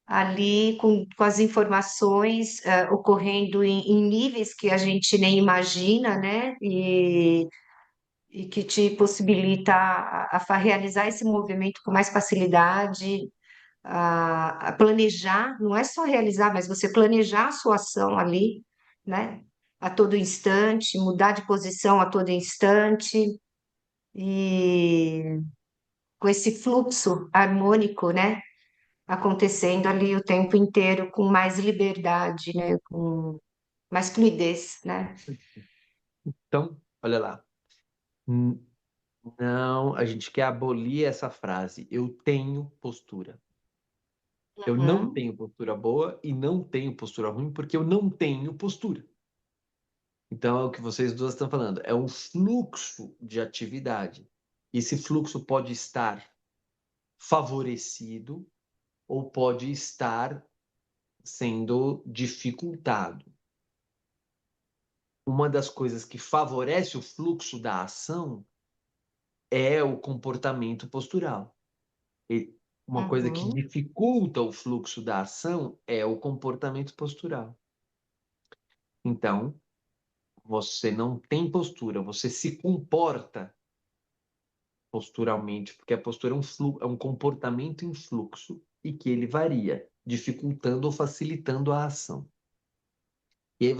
Ali com as informações ocorrendo em níveis que a gente nem imagina, né? E que te possibilita realizar esse movimento com mais facilidade, a planejar, não é só realizar, mas você planejar a sua ação ali, né? A todo instante, mudar de posição a todo instante, e com esse fluxo harmônico, né? Acontecendo ali o tempo inteiro com mais liberdade, né? Com mais fluidez, né? Então, olha lá. N- Não, a gente quer abolir essa frase. Eu tenho postura. Eu não Uhum, tenho postura boa e não tenho postura ruim porque eu não tenho postura. Então, é o que vocês duas estão falando. É um fluxo de atividade. Esse fluxo pode estar favorecido ou pode estar sendo dificultado. Uma das coisas que favorece o fluxo da ação é o comportamento postural. E uma coisa que uhum. dificulta o fluxo da ação é o comportamento postural. Então, você não tem postura, você se comporta posturalmente, porque a postura é um comportamento em fluxo e que ele varia, dificultando ou facilitando a ação. E aí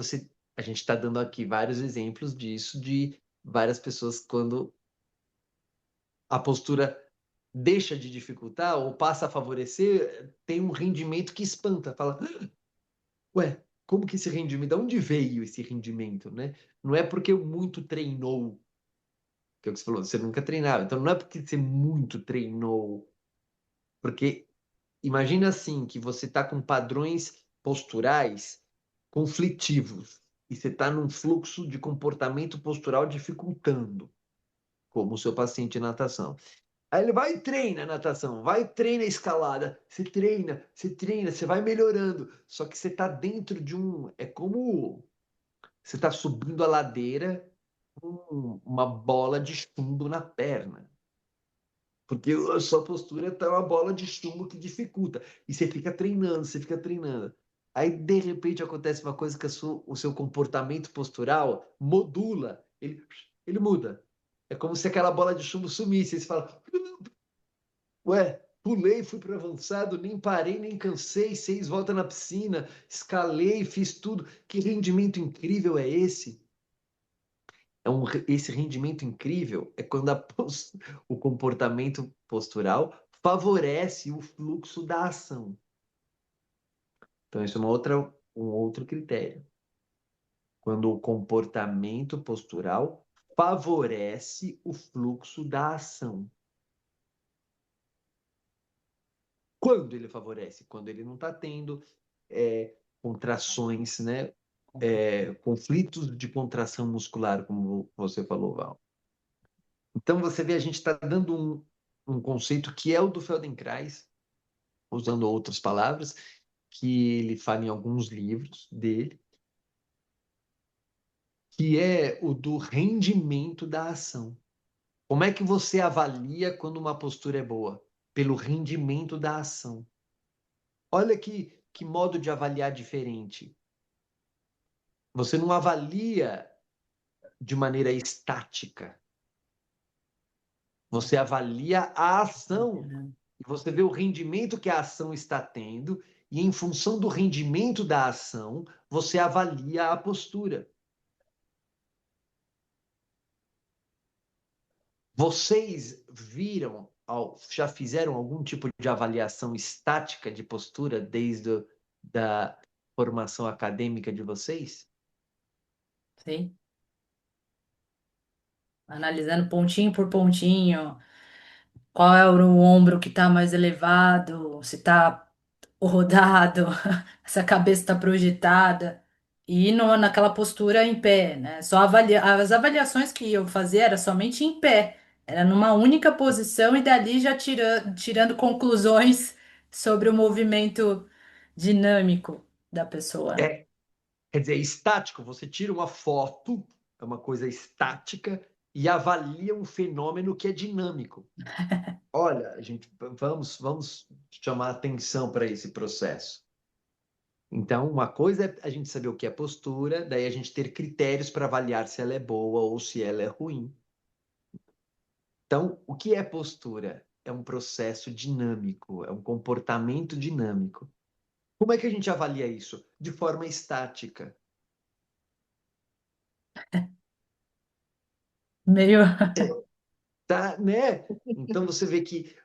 a gente está dando aqui vários exemplos disso, de várias pessoas quando a postura deixa de dificultar ou passa a favorecer, tem um rendimento que espanta, fala, ué, como que esse rendimento, de onde veio esse rendimento, né? Não é porque muito treinou, que é o que você falou, você nunca treinava, então não é porque você muito treinou, porque imagina assim, que você está com padrões posturais conflitivos e você está num fluxo de comportamento postural dificultando, como o seu paciente de natação. Aí ele vai e treina a natação, vai e treina a escalada. Você treina, você vai melhorando. Só que você está dentro de um. É como você está subindo a ladeira com uma bola de chumbo na perna. Porque a sua postura está uma bola de chumbo que dificulta. E você fica treinando, você fica treinando. Aí, de repente, acontece uma coisa que o seu comportamento postural modula. Ele muda. É como se aquela bola de chumbo sumisse. Aí você fala, ué, pulei, fui para avançado, nem parei, nem cansei, 6 voltas na piscina, escalei, fiz tudo. Que rendimento incrível é esse? Esse rendimento incrível é quando o comportamento postural favorece o fluxo da ação. Então, isso é um outro critério. Quando o comportamento postural favorece o fluxo da ação. Quando ele favorece? Quando ele não está tendo contrações, né? Conflitos de contração muscular, como você falou, Val. Então, você vê, a gente está dando um conceito que é o do Feldenkrais, usando outras palavras, que ele fala em alguns livros dele, que é o do rendimento da ação. Como é que você avalia quando uma postura é boa? Pelo rendimento da ação. Olha que modo de avaliar diferente. Você não avalia de maneira estática. Você avalia a ação e você vê o rendimento que a ação está tendo e em função do rendimento da ação, você avalia a postura. Vocês viram, já fizeram algum tipo de avaliação estática de postura desde da formação acadêmica de vocês? Sim. Analisando pontinho por pontinho, qual é o ombro que está mais elevado, se está rodado, se a cabeça está projetada, e naquela postura em pé, né? Só as avaliações que eu fazia era somente em pé, era numa única posição e dali já tirando conclusões sobre o movimento dinâmico da pessoa, né? É, quer dizer, estático, você tira uma foto, é uma coisa estática, e avalia um fenômeno que é dinâmico. Olha, gente, vamos chamar atenção para esse processo. Então, uma coisa é a gente saber o que é postura, daí a gente ter critérios para avaliar se ela é boa ou se ela é ruim. Então, o que é postura? É um processo dinâmico, é um comportamento dinâmico. Como é que a gente avalia isso? De forma estática. Meio. Tá, né? Então você vê que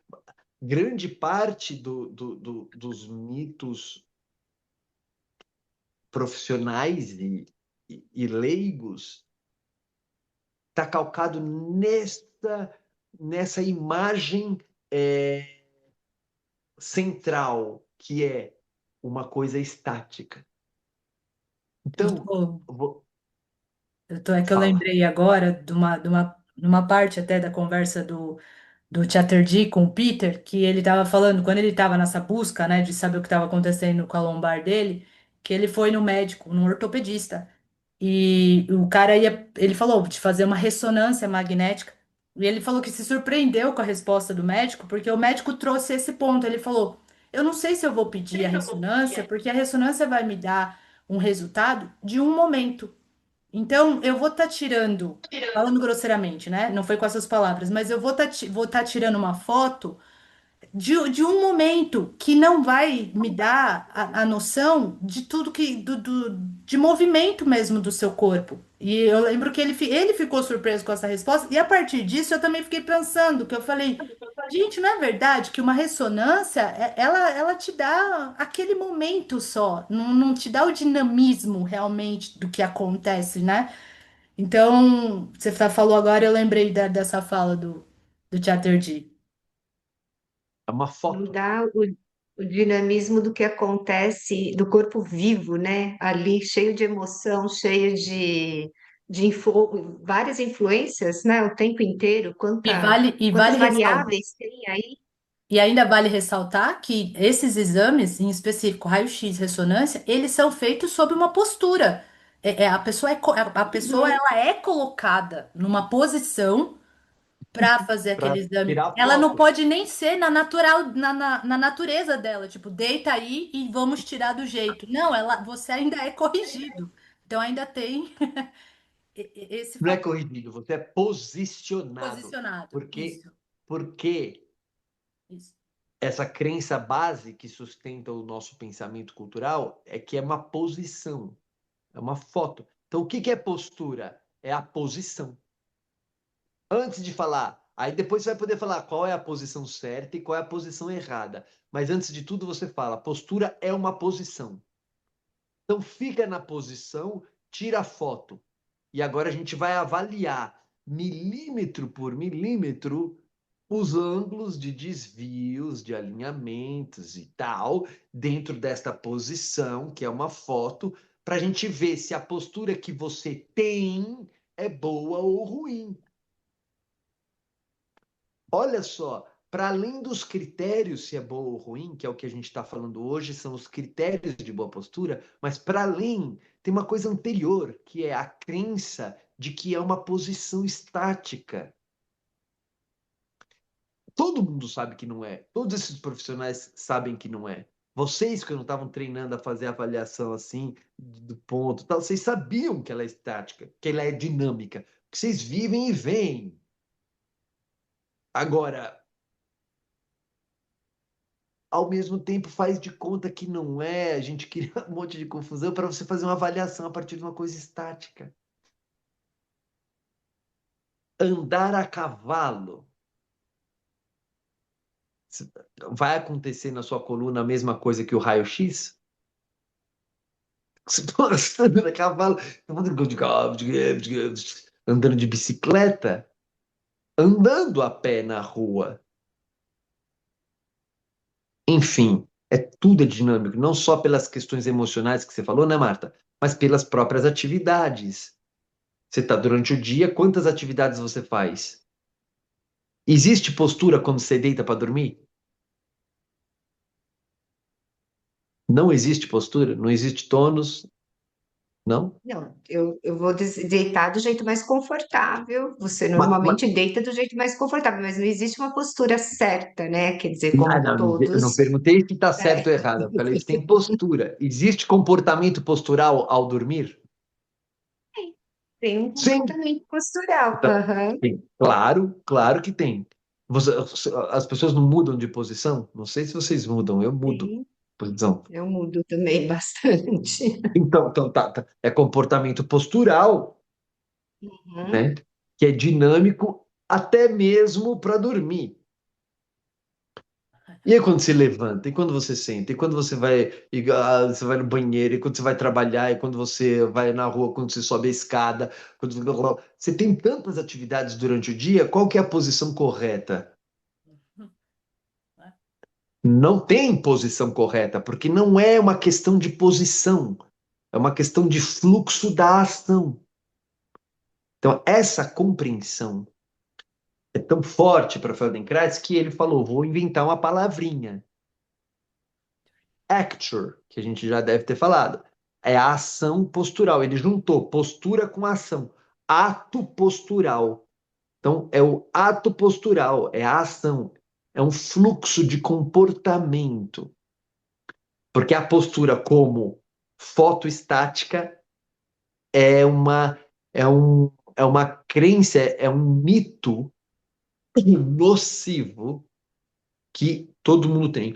grande parte dos mitos profissionais e leigos está calcado nessa imagem central, que é uma coisa estática. Eu Então, tô, é que eu fala. lembrei agora de uma parte até da conversa do Chatterjee com o Peter, que ele estava falando, quando ele estava nessa busca, né, de saber o que estava acontecendo com a lombar dele, que ele foi no médico, no ortopedista. E o cara ele falou de fazer uma ressonância magnética. E ele falou que se surpreendeu com a resposta do médico, porque o médico trouxe esse ponto. Ele falou: Eu não sei se eu vou pedir a ressonância, porque a ressonância vai me dar um resultado de um momento. Então, eu vou estar tirando, falando grosseiramente, né? Não foi com essas palavras, mas eu vou tá tirando uma foto de um momento que não vai me dar a noção de tudo de movimento mesmo do seu corpo. E eu lembro que ele ficou surpreso com essa resposta, e a partir disso eu também fiquei pensando, que eu falei, gente, não é verdade que uma ressonância, ela te dá aquele momento só, não te dá o dinamismo realmente do que acontece, né? Então, falou agora, eu lembrei dessa fala do Chatterjee. É uma Não foto. dá o dinamismo do que acontece do corpo vivo, né? Ali cheio de emoção, cheio várias influências, né? O tempo inteiro, E vale quantas ressaltar. variáveis tem aí. E ainda vale ressaltar que esses exames, em específico raio-x, ressonância, eles são feitos sob uma postura. A pessoa ela é colocada numa posição para fazer aquele Para exame. tirar Ela não foto. pode nem ser na natureza dela, tipo, deita aí e vamos tirar do jeito. Não, você ainda é corrigido. Então ainda tem esse Não é fator corrigido, você é posicionado. posicionado. Porque, Isso, porque isso. essa crença base que sustenta o nosso pensamento cultural é que é uma posição, é uma foto. Então, o que que é postura? É a posição. Antes de falar, aí depois você vai poder falar qual é a posição certa e qual é a posição errada. Mas antes de tudo, você fala, postura é uma posição. Então, fica na posição, tira a foto. E agora a gente vai avaliar. milímetro por milímetro, os ângulos de desvios, de alinhamentos e tal, dentro desta posição, que é uma foto, para a gente ver se a postura que você tem é boa ou ruim. Olha só, para além dos critérios se é boa ou ruim, que é o que a gente está falando hoje, são os critérios de boa postura, mas para além tem uma coisa anterior, que é a crença de que é uma posição estática. Todo mundo sabe que não é. Todos esses profissionais sabem que não é. Vocês, que não estavam treinando a fazer avaliação assim, do ponto, tal, vocês sabiam que ela é estática, que ela é dinâmica, que vocês vivem e veem. Agora, ao mesmo tempo, faz de conta que não é, a gente cria um monte de confusão para você fazer uma avaliação a partir de uma coisa estática. Andar a cavalo. Vai acontecer na sua coluna a mesma coisa que o raio-x? Andando a cavalo, andando de bicicleta, andando a pé na rua. Enfim, tudo é dinâmico, não só pelas questões emocionais que você falou, né, Marta? Mas pelas próprias atividades. Você está durante o dia, quantas atividades você faz? Existe postura quando você deita para dormir? Não existe postura? Não existe tônus? Não? Não, eu vou deitar do jeito mais confortável. Você Mas, normalmente deita do jeito mais confortável, mas não existe uma postura certa, né? Quer dizer, como não, eu não todos. perguntei se está certo É, ou errado. Eu falei se tem postura. Existe comportamento postural ao dormir? tem um Sim. comportamento postural. Então, Aham. sim, claro que tem. As pessoas não mudam de posição? Não sei se vocês mudam, eu mudo de Sim, posição. eu mudo também bastante. Então tá. É comportamento postural, Uhum. né? Que é dinâmico até mesmo para dormir. E aí quando você levanta, e quando você senta, e quando você vai no banheiro, e quando você vai trabalhar, e quando você vai na rua, quando você sobe a escada, você tem tantas atividades durante o dia, qual que é a posição correta? Não tem posição correta, porque não é uma questão de posição, é uma questão de fluxo da ação. Então, essa compreensão é tão forte para Feldenkrais que ele falou: vou inventar uma palavrinha. Acture, que a gente já deve ter falado. É a ação postural. Ele juntou postura com ação. Ato postural. Então, é o ato postural, é a ação. É um fluxo de comportamento. Porque a postura como fotoestática é é uma crença, é um mito nocivo que todo mundo tem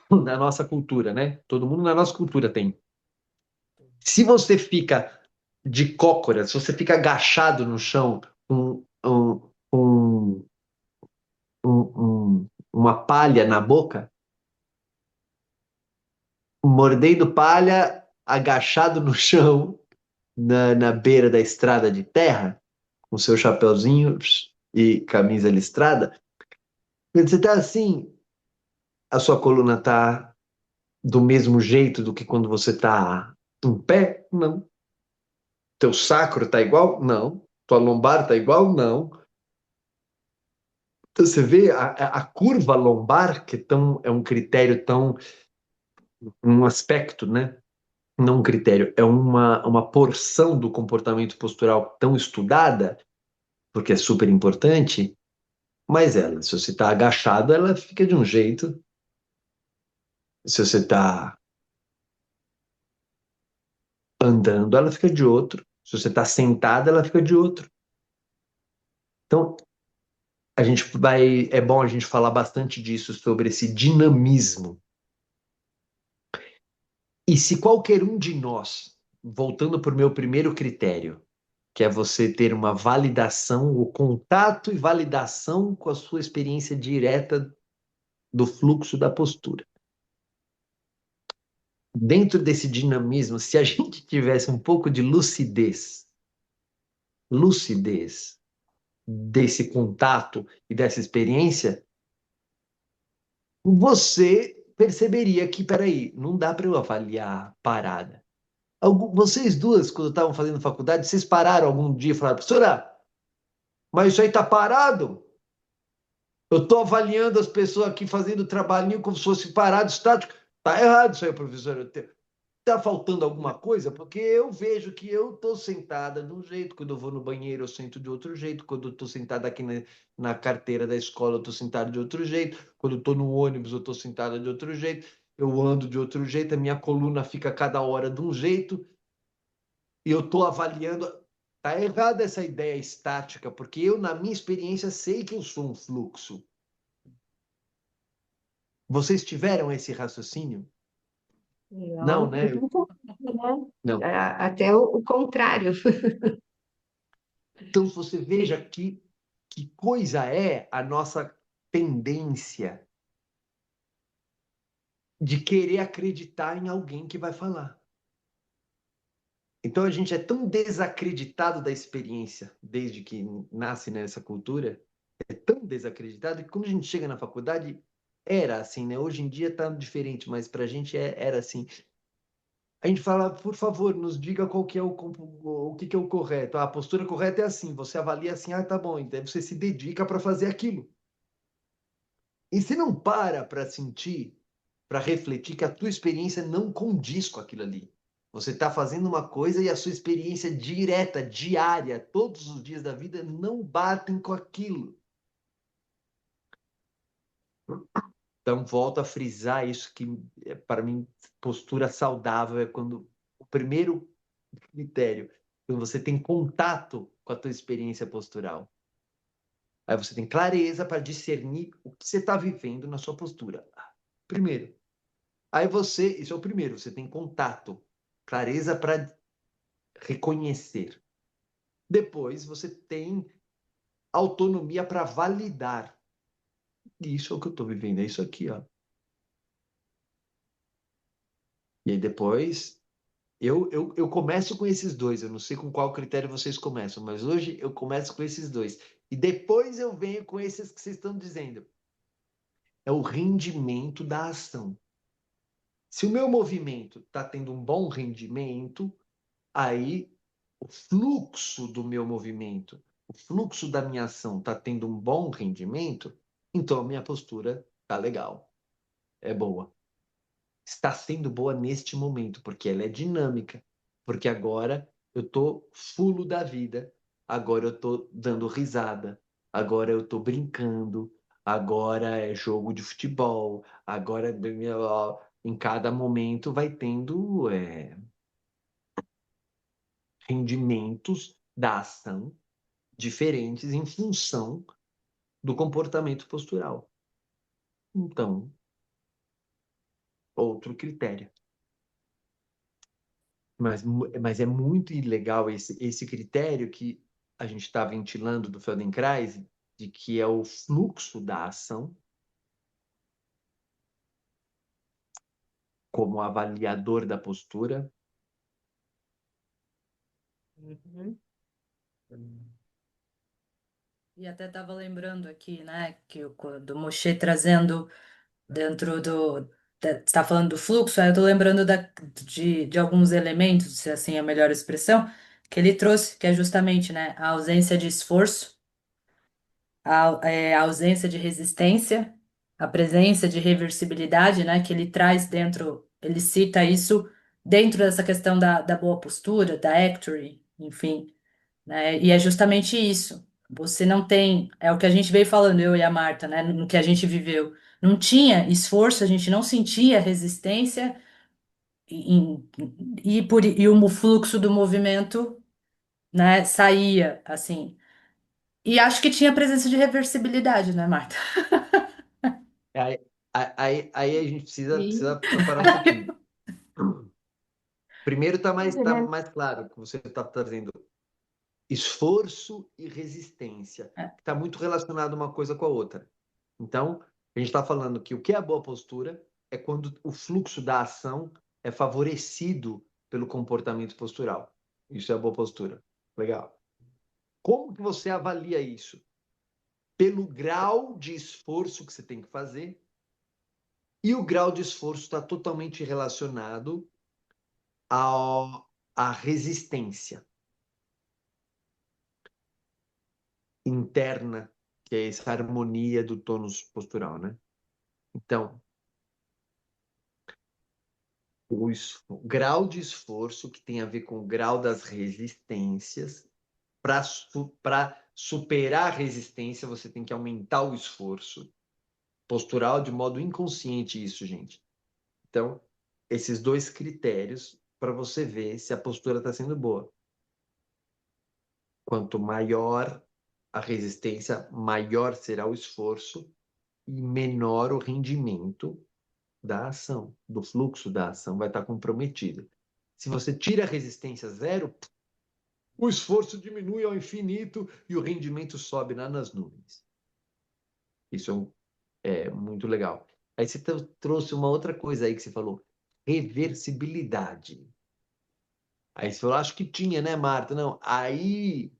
na nossa cultura, né? Todo mundo na nossa cultura tem. Se você fica de cócoras, se você fica agachado no chão com uma palha na boca, mordendo palha, agachado no chão, na beira da estrada de terra, com seu chapeuzinho e camisa listrada, quando você está assim, a sua coluna está do mesmo jeito do que quando você está em pé? Não. Teu sacro está igual? Não. Tua lombar está igual? Não. Então você vê a curva lombar, que é um critério tão, um aspecto, né? Não um critério, é uma porção do comportamento postural tão estudada, porque é super importante, mas ela, se você está agachado, ela fica de um jeito. Se você está andando, ela fica de outro. Se você está sentado, ela fica de outro. Então, é bom a gente falar bastante disso, sobre esse dinamismo. E se qualquer um de nós, voltando para o meu primeiro critério, que é você ter uma validação, o contato e validação com a sua experiência direta do fluxo da postura. Dentro desse dinamismo, se a gente tivesse um pouco de lucidez lucidez desse contato e dessa experiência, você perceberia que, peraí, não dá para eu avaliar parada. Vocês duas, quando estavam fazendo faculdade, vocês pararam algum dia e falaram, professora, mas isso aí está parado? Eu estou avaliando as pessoas aqui fazendo trabalhinho como se fosse parado, estático. Está errado isso aí, professor. Está faltando alguma coisa? Porque eu vejo que eu estou sentada de um jeito, quando eu vou no banheiro eu sento de outro jeito, quando eu estou sentada aqui na carteira da escola eu estou sentada de outro jeito, quando eu estou no ônibus eu estou sentada de outro jeito, eu ando de outro jeito, a minha coluna fica cada hora de um jeito, e eu estou avaliando. Está errada essa ideia estática, porque eu, na minha experiência, sei que eu sou um fluxo. Vocês tiveram esse raciocínio? Não, Não, né? Não. até o contrário. Então, você veja que coisa é a nossa tendência de querer acreditar em alguém que vai falar. Então, a gente é tão desacreditado da experiência, desde que nasce nessa cultura, é tão desacreditado que quando a gente chega na faculdade, era assim, né? Hoje em dia está diferente, mas para a gente era assim. A gente fala, por favor, nos diga qual que é o que é o correto. Ah, a postura correta é assim, você avalia assim, ah, tá bom, então você se dedica para fazer aquilo. E você não para sentir, para refletir que a tua experiência não condiz com aquilo ali. Você está fazendo uma coisa e a sua experiência direta, diária, todos os dias da vida não batem com aquilo. Então, volto a frisar isso que, para mim, postura saudável é quando o primeiro critério, quando você tem contato com a tua experiência postural. Aí você tem clareza para discernir o que você está vivendo na sua postura. Primeiro. Aí você, isso é o primeiro, você tem contato, clareza para reconhecer. Depois você tem autonomia para validar. Isso é o que eu estou vivendo, é isso aqui, ó. E aí depois eu começo com esses dois. Eu não sei com qual critério vocês começam, mas hoje eu começo com esses dois. E depois eu venho com esses que vocês estão dizendo. É o rendimento da ação. Se o meu movimento está tendo um bom rendimento, aí o fluxo do meu movimento, o fluxo da minha ação está tendo um bom rendimento, então a minha postura está legal, é boa. Está sendo boa neste momento, porque ela é dinâmica, porque agora eu estou fulo da vida, agora eu estou dando risada, agora eu estou brincando, agora é jogo de futebol, agora em cada momento vai tendo rendimentos da ação diferentes em função do comportamento postural. Então, outro critério. Mas é muito legal esse critério que a gente está ventilando do Feldenkrais, de que é o fluxo da ação como avaliador da postura. Uhum. E até estava lembrando aqui, né, que do Moshe trazendo dentro você está falando do fluxo, aí eu estou lembrando de alguns elementos, se assim é a melhor expressão, que ele trouxe, que é justamente, né, a ausência de esforço, a ausência de resistência, a presença de reversibilidade, né, que ele traz dentro, ele cita isso dentro dessa questão da boa postura, da actuary, enfim, né, e é justamente isso. Você não tem, é o que a gente veio falando, eu e a Marta, né, no que a gente viveu. Não tinha esforço, a gente não sentia resistência e o fluxo do movimento, né, saía assim. E acho que tinha presença de reversibilidade, né, Marta? Aí, aí a gente Sim. precisa parar um pouquinho. Primeiro tá Né? mais claro que você está trazendo esforço e resistência, É, que está muito relacionado uma coisa com a outra. Então, a gente está falando que o que é a boa postura é quando o fluxo da ação é favorecido pelo comportamento postural. Isso é a boa postura. Legal. Como que você avalia isso? Pelo grau de esforço que você tem que fazer, e o grau de esforço está totalmente relacionado à resistência interna, que é essa harmonia do tônus postural, né? Então, o grau de esforço que tem a ver com o grau das resistências, para superar a resistência, você tem que aumentar o esforço postural de modo inconsciente, isso, gente. Então, esses dois critérios para você ver se a postura está sendo boa. Quanto maior a resistência, maior será o esforço e menor o rendimento da ação, do fluxo da ação vai estar comprometido. Se você tira a resistência zero, o esforço diminui ao infinito e o rendimento sobe lá nas nuvens. Isso é muito legal. Aí você trouxe uma outra coisa aí que você falou, reversibilidade. Aí você falou, acho que tinha, né, Marta? Não, aí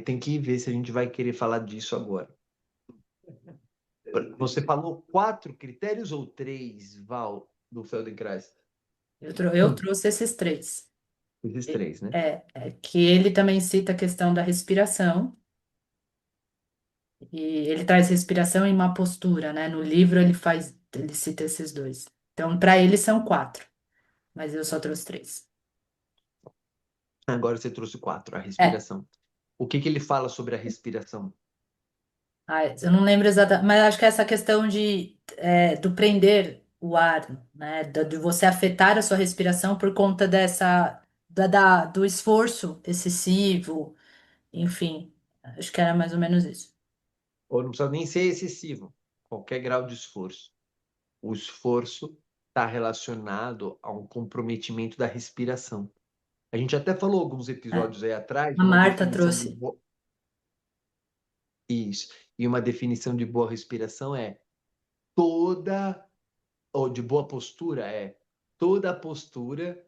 tem que ver se a gente vai querer falar disso agora. Você falou 4 critérios ou 3, Val, do Feldenkrais? Eu trouxe esses três. Esses 3, né? É que ele também cita a questão da respiração, e ele traz respiração e má postura, né? No livro ele cita esses dois. Então, para ele são quatro, mas eu só trouxe três. Agora você trouxe 4, a É, respiração. O que que ele fala sobre a respiração? eu não lembro exatamente, mas acho que essa questão do prender o ar, né? De você afetar a sua respiração por conta do esforço excessivo, enfim, acho que era mais ou menos isso. Ou não precisa nem ser excessivo, qualquer grau de esforço. O esforço está relacionado a um comprometimento da respiração. A gente até falou alguns É. episódios aí atrás A de uma Marta definição de trouxe. isso. E uma definição de boa respiração é toda, ou de boa postura é toda postura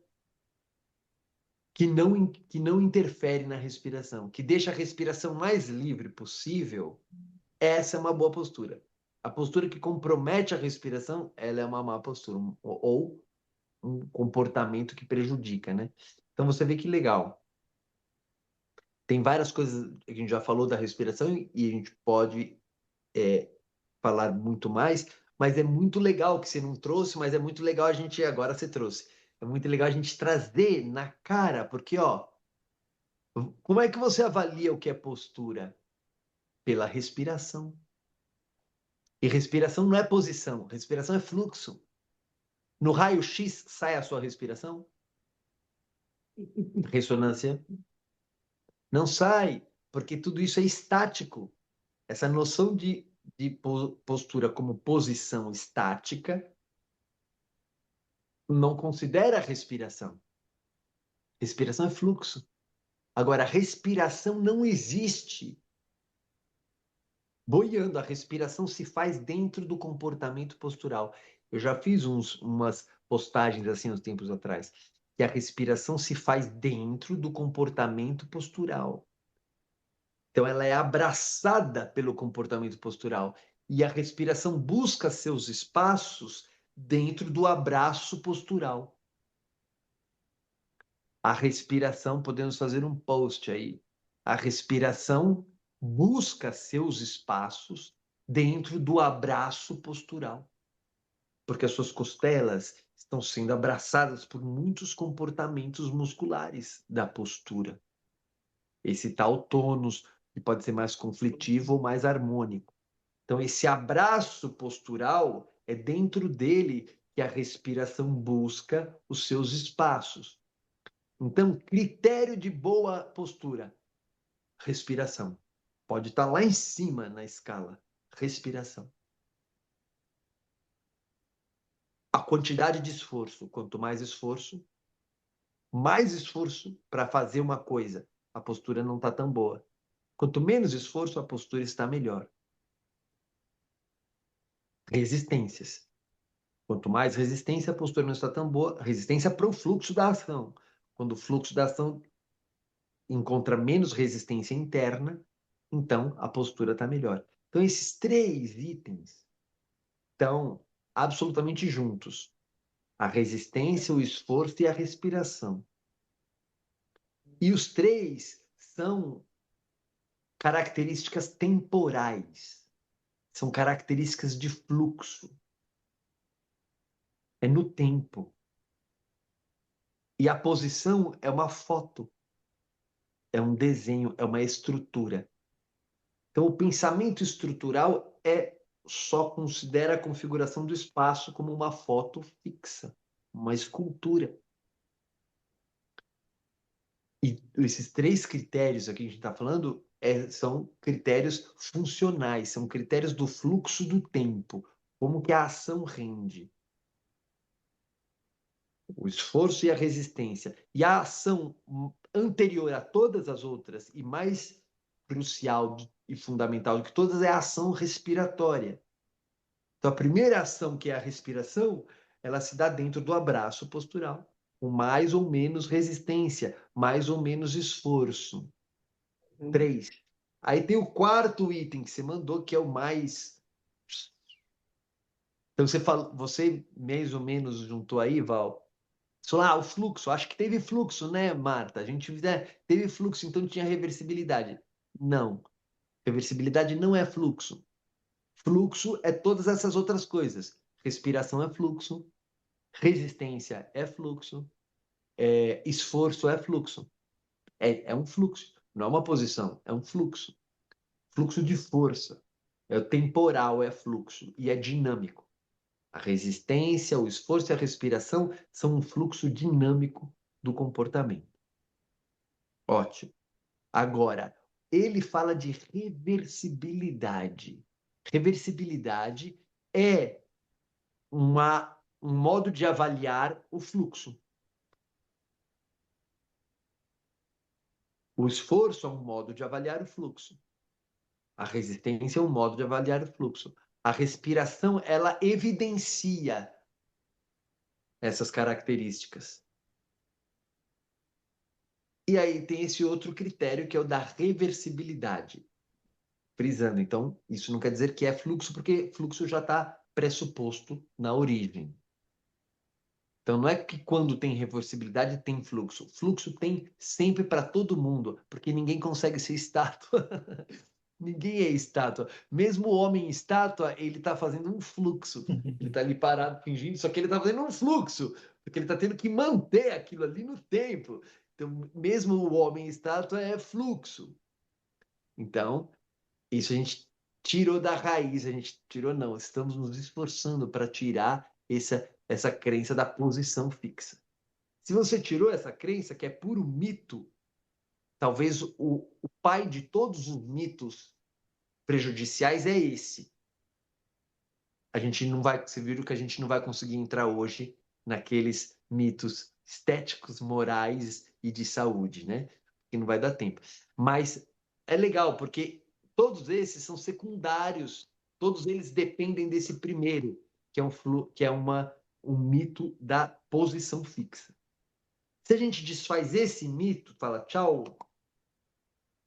que não interfere na respiração, que deixa a respiração mais livre possível. Essa é uma boa postura. A postura que compromete a respiração, ela é uma má postura, ou um comportamento que prejudica, né? Então você vê que legal. Tem várias coisas que a gente já falou da respiração e a gente pode falar muito mais, mas é muito legal que você não trouxe, mas é muito legal a gente agora você trouxe. É muito legal a gente trazer na cara, porque ó, como é que você avalia o que é postura? Pela respiração. E respiração não é posição, respiração é fluxo. No raio-x sai a sua respiração? Ressonância não sai, porque tudo isso é estático. Essa noção de postura como posição estática não considera a respiração. Respiração é fluxo. Agora, respiração não existe boiando. A respiração se faz dentro do comportamento postural. Eu já fiz umas postagens assim uns tempos atrás, que a respiração se faz dentro do comportamento postural. Então, ela é abraçada pelo comportamento postural. E a respiração busca seus espaços dentro do abraço postural. A respiração, podemos fazer um post aí. A respiração busca seus espaços dentro do abraço postural, porque as suas costelas estão sendo abraçadas por muitos comportamentos musculares da postura. Esse tal tônus, que pode ser mais conflitivo ou mais harmônico. Então, esse abraço postural é dentro dele que a respiração busca os seus espaços. Então, critério de boa postura, respiração. Pode estar lá em cima na escala, respiração. A quantidade de esforço, quanto mais esforço para fazer uma coisa, a postura não está tão boa. Quanto menos esforço, a postura está melhor. Resistências. Quanto mais resistência, a postura não está tão boa. Resistência para o fluxo da ação. Quando o fluxo da ação encontra menos resistência interna, então a postura está melhor. Então, esses três itens estão absolutamente juntos: a resistência, o esforço e a respiração. E os três são características temporais, são características de fluxo, é no tempo. E a posição é uma foto, é um desenho, é uma estrutura. Então, o pensamento estrutural só considera a configuração do espaço como uma foto fixa, uma escultura. E esses três critérios aqui que a gente está falando são critérios funcionais, são critérios do fluxo do tempo, como que a ação rende, o esforço e a resistência. E a ação anterior a todas as outras e mais crucial e fundamental do que todas é a ação respiratória. Então, a primeira ação, que é a respiração, ela se dá dentro do abraço postural, com mais ou menos resistência, mais ou menos esforço. 3. Aí tem o quarto item que você mandou, que é o mais. Então, você mais ou menos juntou aí, Val. Você falou, o fluxo. Acho que teve fluxo, né, Marta? A gente teve fluxo, então tinha reversibilidade. Não. Reversibilidade não é fluxo. Fluxo é todas essas outras coisas. Respiração é fluxo, resistência é fluxo, esforço é fluxo. É um fluxo, não é uma posição, é um fluxo. Fluxo de força. É o temporal, é fluxo e é dinâmico. A resistência, o esforço e a respiração são um fluxo dinâmico do comportamento. Ótimo. Agora, ele fala de reversibilidade. Reversibilidade é um modo de avaliar o fluxo. O esforço é um modo de avaliar o fluxo. A resistência é um modo de avaliar o fluxo. A respiração, ela evidencia essas características. E aí tem esse outro critério que é o da reversibilidade. Frisando, então, isso não quer dizer que é fluxo, porque fluxo já está pressuposto na origem. Então, não é que quando tem reversibilidade tem fluxo. Fluxo tem sempre para todo mundo, porque ninguém consegue ser estátua. Ninguém é estátua. Mesmo o homem estátua, ele está fazendo um fluxo. Ele está ali parado fingindo, só que ele está fazendo um fluxo, porque ele está tendo que manter aquilo ali no tempo. Então, mesmo o homem estátua é fluxo. Então, isso a gente tirou da raiz, a gente tirou não, estamos nos esforçando para tirar essa crença da posição fixa. Se você tirou essa crença, que é puro mito, talvez o pai de todos os mitos prejudiciais é esse. A gente não vai, você viu que a gente não vai conseguir entrar hoje naqueles mitos estéticos, morais e de saúde, né? Que não vai dar tempo. Mas é legal, porque todos esses são secundários, todos eles dependem desse primeiro, que é um mito da posição fixa. Se a gente desfaz esse mito, fala tchau,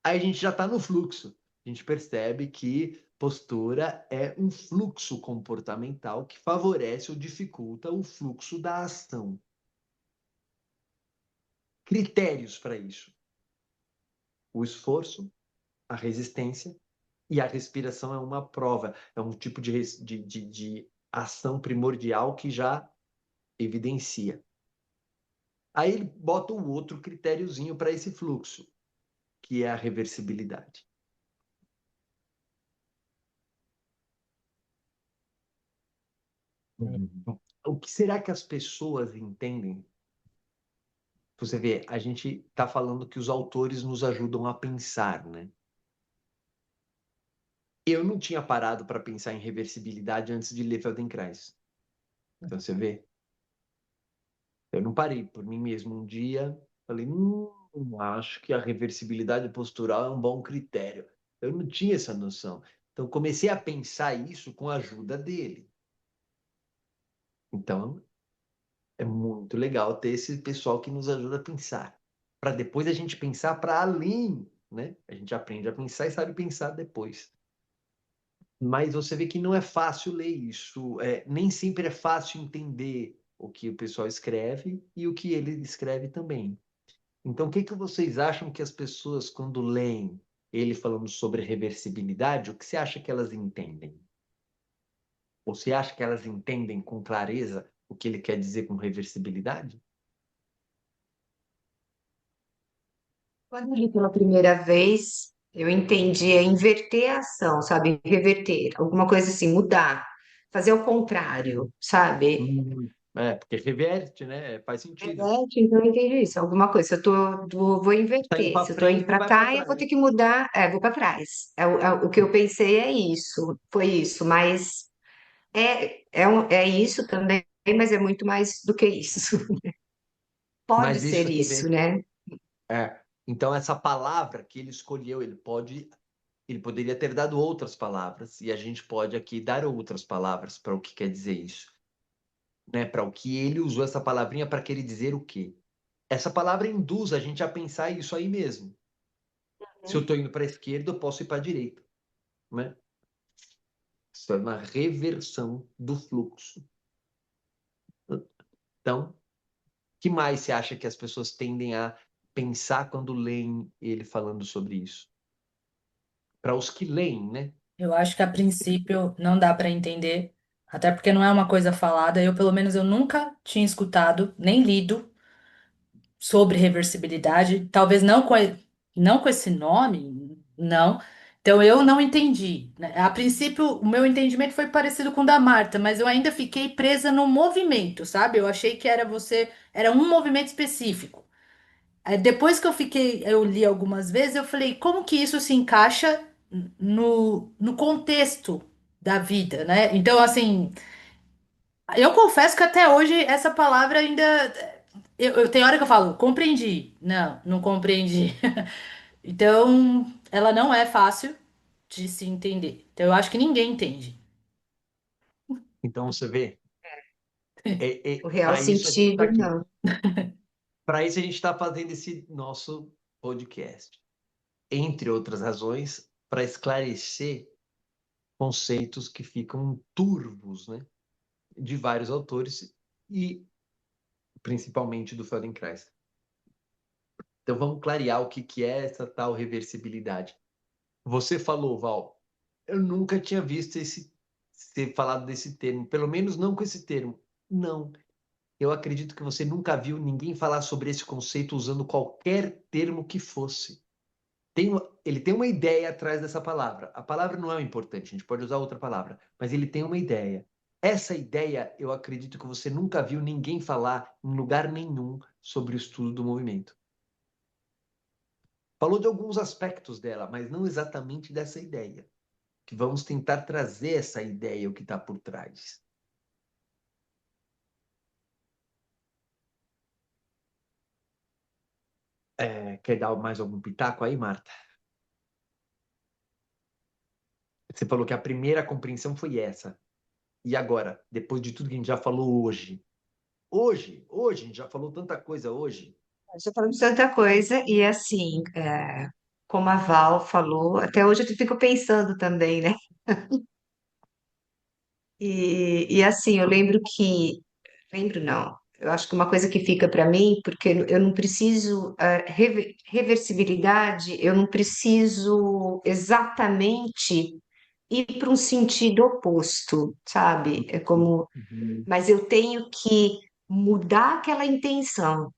aí a gente já está no fluxo. A gente percebe que postura é um fluxo comportamental que favorece ou dificulta o fluxo da ação. Critérios para isso: o esforço, a resistência e a respiração é uma prova, é um tipo de ação primordial que já evidencia. Aí ele bota um outro critériozinho para esse fluxo, que é a reversibilidade. O que será que as pessoas entendem? Você vê, a gente está falando que os autores nos ajudam a pensar, né? Eu não tinha parado para pensar em reversibilidade antes de ler Feldenkrais. Então você vê, eu não parei por mim mesmo um dia, falei, acho que a reversibilidade postural é um bom critério. Eu não tinha essa noção. Então comecei a pensar isso com a ajuda dele. Então É muito legal ter esse pessoal que nos ajuda a pensar, para depois a gente pensar para além, né? A gente aprende a pensar e sabe pensar depois. Mas você vê que não é fácil ler isso, nem sempre é fácil entender o que o pessoal escreve e o que ele escreve também. Então, o que que vocês acham que as pessoas, quando leem ele falando sobre reversibilidade, o que você acha que elas entendem? Ou você acha que elas entendem com clareza o que ele quer dizer com reversibilidade? Quando eu li pela primeira vez, eu entendi inverter a ação, sabe? Reverter, alguma coisa assim, mudar, fazer o contrário, sabe? Porque reverte, né? Faz sentido. Reverte, então eu entendi isso, alguma coisa. Se eu vou Tá indo inverter. para Se eu estou indo frente, para vai para cá, eu vou trás. ter que mudar, vou para trás. O que eu pensei é isso, foi isso, mas é isso também, mas é muito mais do que isso. Pode Mas ser isso você isso, vê. né? Então, essa palavra que ele escolheu, ele poderia ter dado outras palavras, e a gente pode aqui dar outras palavras para o que quer dizer isso, né? Para o que ele usou essa palavrinha para querer dizer o quê? Essa palavra induz a gente a pensar isso aí mesmo. Se eu estou indo para a esquerda, eu posso ir para a direita, né? Isso é uma reversão do fluxo. Então, que mais você acha que as pessoas tendem a pensar quando leem ele falando sobre isso? Para os que leem, né? Eu acho que a princípio não dá para entender, até porque não é uma coisa falada. Eu, pelo menos, eu nunca tinha escutado, nem lido sobre reversibilidade, talvez não com esse nome, não. Então eu não entendi, né? A princípio, o meu entendimento foi parecido com o da Marta, mas eu ainda fiquei presa no movimento, sabe? Eu achei que era um movimento específico. Aí depois que eu li algumas vezes, eu falei, como que isso se encaixa no contexto da vida, né? Então, assim, eu confesso que até hoje essa palavra ainda. Eu tenho hora que eu falo, compreendi. Não, não compreendi. Então, ela não é fácil de se entender. Então, eu acho que ninguém entende. Então, você vê, O real para isso a gente está sentido, aqui. não. Para isso a gente está fazendo esse nosso podcast. Entre outras razões, para esclarecer conceitos que ficam turvos, né? De vários autores e principalmente do Feldenkrais. Então vamos clarear o que que é essa tal reversibilidade. Você falou, Val, eu nunca tinha visto ser falado desse termo, pelo menos não com esse termo. Não, eu acredito que você nunca viu ninguém falar sobre esse conceito usando qualquer termo que fosse. Ele tem uma ideia atrás dessa palavra. A palavra não é o importante, a gente pode usar outra palavra, mas ele tem uma ideia. Essa ideia, eu acredito que você nunca viu ninguém falar em lugar nenhum sobre o estudo do movimento. Falou de alguns aspectos dela, mas não exatamente dessa ideia. Que vamos tentar trazer essa ideia, o que está por trás. Quer dar mais algum pitaco aí, Marta? Você falou que a primeira compreensão foi essa. E agora, depois de tudo que a gente já falou hoje? Hoje, a gente já falou tanta coisa hoje. Já falamos tanta coisa, e assim, como a Val falou, até hoje eu fico pensando também, né? E assim, eu lembro que. Lembro não. Eu acho que uma coisa que fica para mim, porque eu não preciso, reversibilidade, eu não preciso exatamente ir para um sentido oposto, sabe? É como, Uhum. mas eu tenho que mudar aquela intenção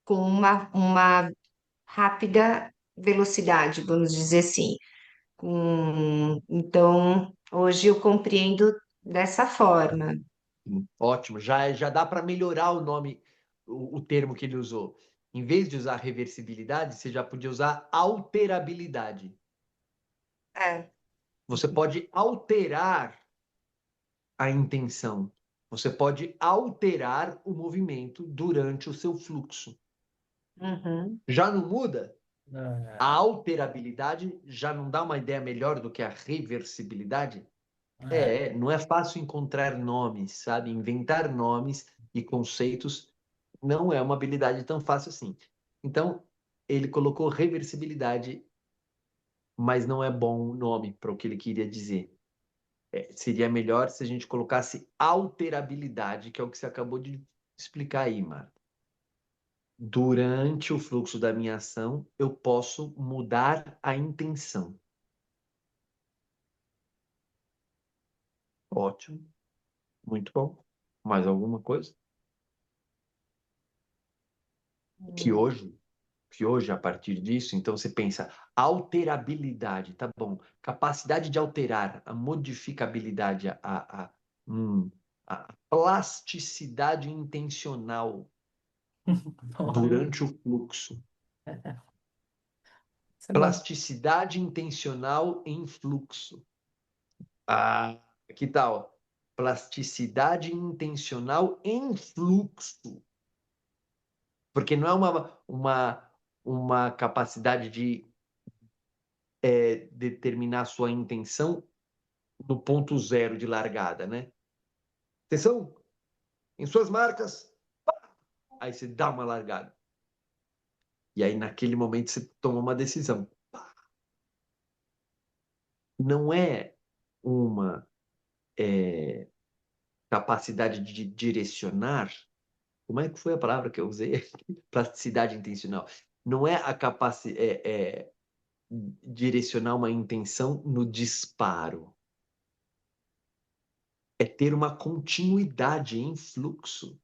com uma rápida velocidade, vamos dizer assim. Então, hoje eu compreendo dessa forma. Ótimo, já dá para melhorar o nome, o termo que ele usou. Em vez de usar reversibilidade, você já podia usar alterabilidade. É. Você pode alterar a intenção. Você pode alterar o movimento durante o seu fluxo. Uhum. Já não muda? A Ah, alterabilidade já não dá uma ideia melhor do que a reversibilidade? Não é fácil encontrar nomes, sabe? Inventar nomes e conceitos não é uma habilidade tão fácil assim. Então, ele colocou reversibilidade, mas não é bom nome para o que ele queria dizer. Seria melhor se a gente colocasse alterabilidade, que é o que você acabou de explicar aí, Marta. Durante o fluxo da minha ação, eu posso mudar a intenção. Ótimo, muito bom. Mais alguma coisa? Que Hum. hoje, que hoje, a partir disso, então você pensa, alterabilidade, tá bom. Capacidade de alterar, a modificabilidade, hum, a plasticidade intencional Olha, durante o fluxo. isso é bom. Plasticidade intencional em fluxo. Ah, que tal? Plasticidade intencional em fluxo. Porque não é uma capacidade de determinar sua intenção no ponto zero de largada, né? Atenção, em suas marcas, aí você dá uma largada. E aí, naquele momento, você toma uma decisão. Não é uma capacidade de direcionar. Como é que foi a palavra que eu usei? Plasticidade intencional. Não é a capacidade direcionar uma intenção no disparo. É ter uma continuidade em fluxo.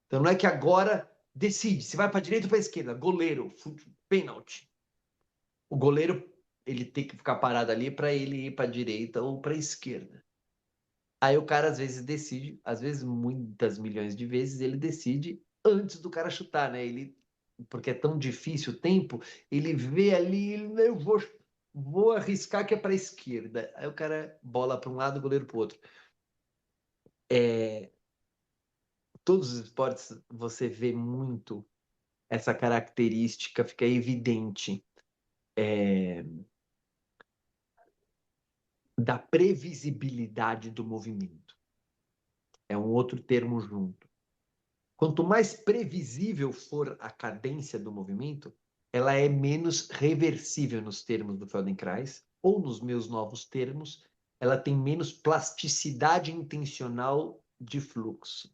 Então não é que agora decide se vai para a direita ou para a esquerda. Goleiro, pênalti. O goleiro ele tem que ficar parado ali para ele ir para a direita ou para a esquerda. Aí o cara às vezes decide, às vezes muitas milhões de vezes ele decide antes do cara chutar, né? Ele porque é tão difícil o tempo, ele vê ali, eu vou arriscar que é para a esquerda. Aí o cara bola para um lado, o goleiro para o outro. É, todos os esportes você vê muito essa característica, fica evidente da previsibilidade do movimento. É um outro termo junto. Quanto mais previsível for a cadência do movimento, ela é menos reversível nos termos do Feldenkrais, ou nos meus novos termos, ela tem menos plasticidade intencional de fluxo.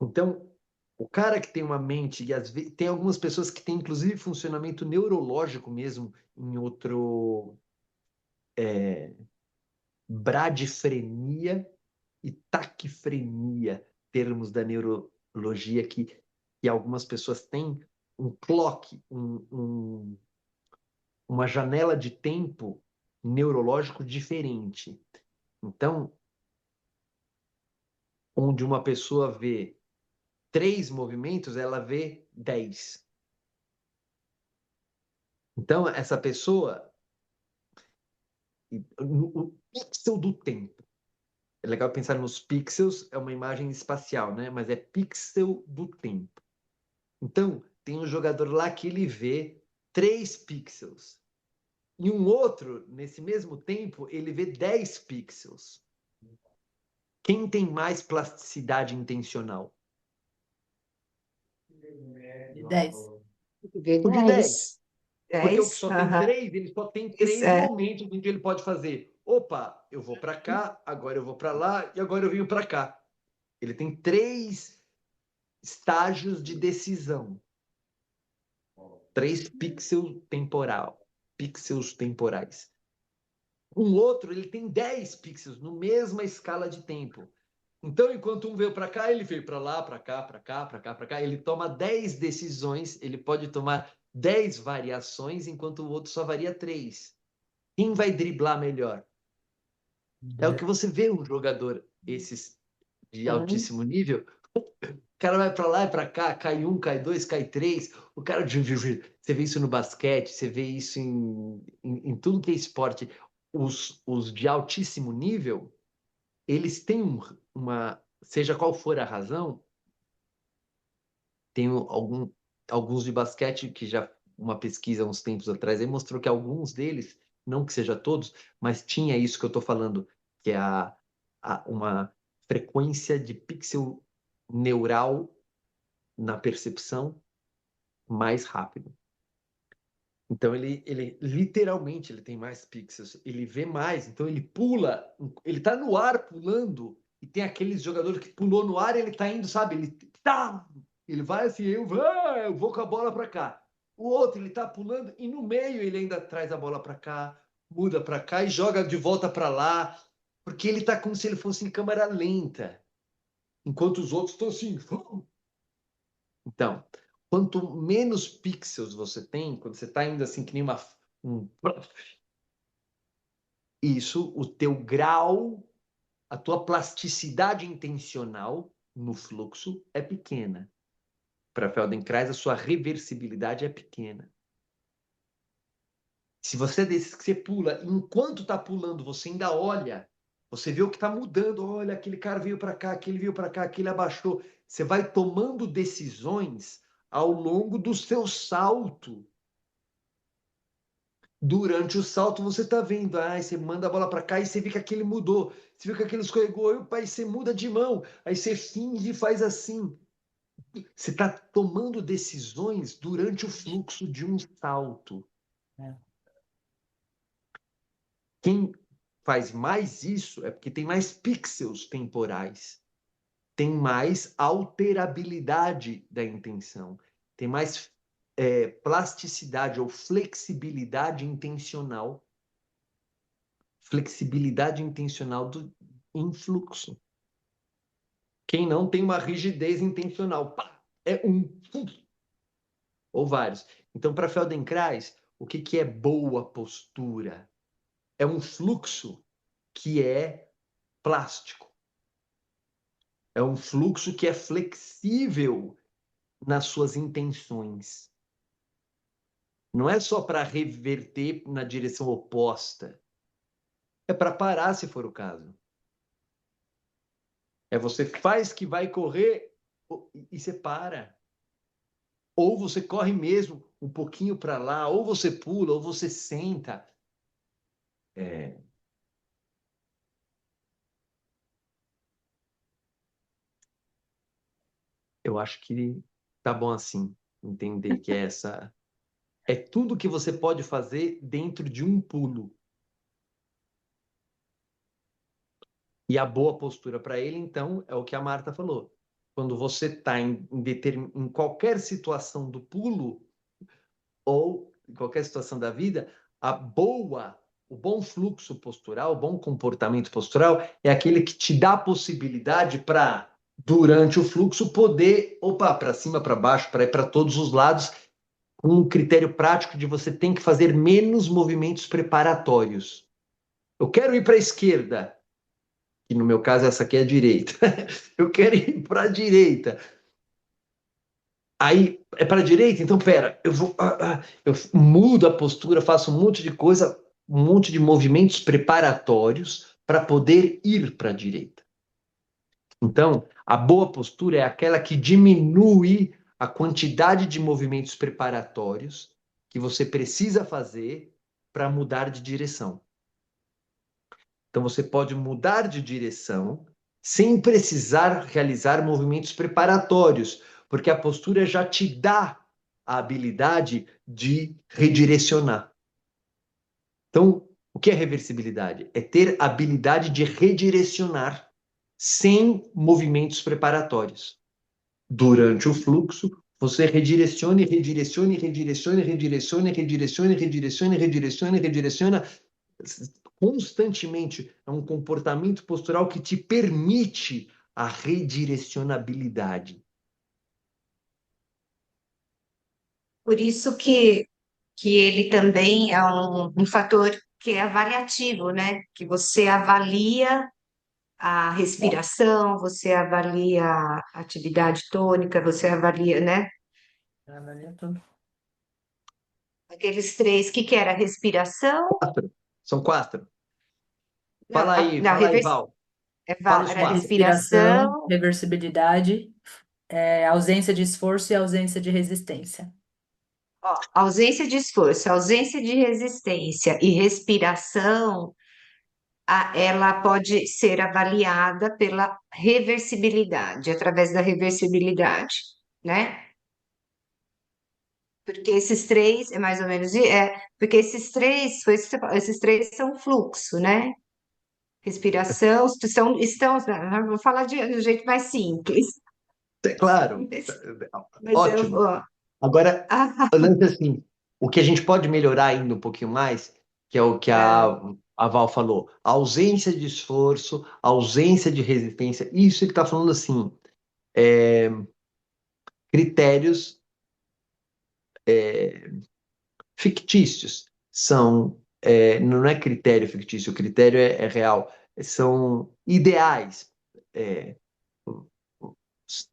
Então, o cara que tem uma mente, e às vezes, tem algumas pessoas que têm inclusive funcionamento neurológico mesmo em outro bradifrenia e taquifrenia, termos da neurologia que algumas pessoas têm um clock, uma janela de tempo neurológico diferente. Então, onde uma pessoa vê 3 movimentos, ela vê 10. Então, essa pessoa, o pixel do tempo. É legal pensar nos pixels, é uma imagem espacial, né? Mas é pixel do tempo. Então, tem um jogador lá que ele vê 3 pixels. E um outro, nesse mesmo tempo, ele vê 10 pixels. Quem tem mais plasticidade intencional? De 10. O de 10. V10. Porque o que 10? só tem Aham. 3, ele só tem Isso, 3 é. momentos onde ele pode fazer. Opa, eu vou para cá, agora eu vou para lá e agora eu venho para cá. Ele tem 3 estágios de decisão. 3 pixels temporais. Um outro, ele tem 10 pixels, no mesma escala de tempo. Então, enquanto um veio para cá, ele veio para lá, para cá, para cá, para cá, para cá. Ele toma 10 decisões, ele pode tomar 10 variações, enquanto o outro só varia 3. Quem vai driblar melhor? É o que você vê um jogador, esses de Sim. altíssimo nível. O cara vai para lá e para cá, cai um, cai dois, cai três. O cara, você vê isso no basquete, você vê isso em tudo que é esporte. Os de altíssimo nível, eles têm seja qual for a razão, tem alguns de basquete que já uma pesquisa uns tempos atrás aí mostrou que alguns deles não que seja todos, mas tinha isso que eu estou falando, que é uma frequência de pixel neural na percepção mais rápido. Então, ele literalmente ele tem mais pixels, ele vê mais, então ele pula, ele tá no ar pulando, e tem aqueles jogadores que pulou no ar, ele tá indo, sabe? Ele vai assim, eu vou com a bola para cá. O outro, ele tá pulando, e no meio ele ainda traz a bola para cá, muda para cá e joga de volta para lá, porque ele tá como se ele fosse em câmera lenta, enquanto os outros estão assim. Então, quanto menos pixels você tem, quando você está indo assim que nem um... Isso, o teu grau, a tua plasticidade intencional no fluxo é pequena. Para Feldenkrais, a sua reversibilidade é pequena. Se você desses que você pula, enquanto está pulando, você ainda olha, você vê o que está mudando. Olha, aquele cara veio para cá, aquele veio para cá, aquele abaixou. Você vai tomando decisões ao longo do seu salto. Durante o salto, você está vendo, aí você manda a bola para cá e você vê que aquele mudou. Você vê que aquele escorregou, aí você muda de mão. Aí você finge e faz assim. Você está tomando decisões durante o fluxo de um salto. É. Quem faz mais isso é porque tem mais pixels temporais, tem mais alterabilidade da intenção, tem mais plasticidade ou flexibilidade intencional. Flexibilidade intencional do influxo. Quem não tem uma rigidez intencional, pá, é um ou vários. Então, para Feldenkrais, o que é boa postura? É um fluxo que é plástico. É um fluxo que é flexível nas suas intenções. Não é só para reverter na direção oposta. É para parar, se for o caso. É você faz que vai correr e você para. Ou você corre mesmo um pouquinho para lá, ou você pula, ou você senta. Eu acho que tá bom assim, entender que essa é tudo que você pode fazer dentro de um pulo. E a boa postura para ele, então, é o que a Marta falou. Quando você está em qualquer situação do pulo, ou em qualquer situação da vida, o bom fluxo postural, o bom comportamento postural é aquele que te dá a possibilidade para, durante o fluxo, poder, para cima, para baixo, para ir para todos os lados, com um critério prático de você tem que fazer menos movimentos preparatórios. Eu quero ir para a esquerda, que no meu caso essa aqui é a direita. Eu quero ir para a direita. Aí é para a direita, então pera, eu mudo a postura, faço um monte de coisa, um monte de movimentos preparatórios para poder ir para a direita. Então, a boa postura é aquela que diminui a quantidade de movimentos preparatórios que você precisa fazer para mudar de direção. Então, você pode mudar de direção sem precisar realizar movimentos preparatórios, porque a postura já te dá a habilidade de redirecionar. Então, o que é reversibilidade? É ter a habilidade de redirecionar sem movimentos preparatórios. Durante o fluxo, você redirecione, redirecione, redirecione, redirecione, redirecione, redirecione, redirecione, redireciona constantemente. É um comportamento postural que te permite a redirecionabilidade. Por isso que ele também é um fator que é avaliativo, né? Que você avalia a respiração, você avalia a atividade tônica, você avalia, né? Trabalha tudo. Aqueles três, que era? Respiração, Quatro. São quatro. não, não, Fala aí, Val. Fala os era quatro. Respiração, respiração, reversibilidade, ausência de esforço e ausência de resistência. Ó, ausência de esforço, ausência de resistência e respiração, ela pode ser avaliada pela reversibilidade, através da reversibilidade, né? Porque esses três, é mais ou menos, porque esses três, foi isso que você falou, esses três são fluxo, né? Respiração, vou falar de um jeito mais simples, É claro, mas ótimo. ó, Agora, ah, o lance é assim, o que a gente pode melhorar ainda um pouquinho mais, que é o que é, a Val falou, a ausência de esforço, a ausência de resistência, isso que está falando assim, critérios fictícios. Não é critério fictício, o critério é real. São ideais. É,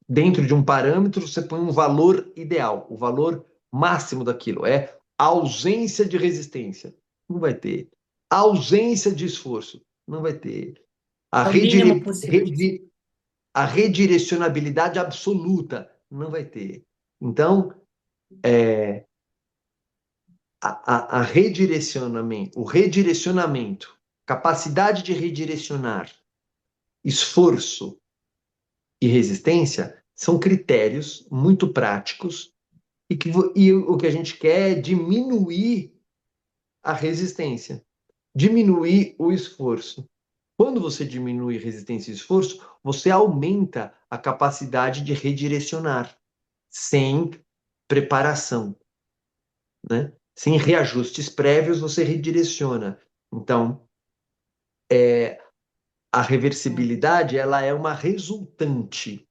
dentro de um parâmetro, você põe um valor ideal, o valor máximo daquilo. É a ausência de resistência. Não vai ter. A ausência de esforço. Não vai ter. A, É o mínimo redire, possível de esforço. redi- a redirecionabilidade absoluta. Não vai ter. Então, o redirecionamento, capacidade de redirecionar, esforço e resistência são critérios muito práticos e o que a gente quer é diminuir a resistência, diminuir o esforço. Quando você diminui resistência e esforço, você aumenta a capacidade de redirecionar sem preparação, né? Sem reajustes prévios, você redireciona. Então, a reversibilidade, ela é uma resultante,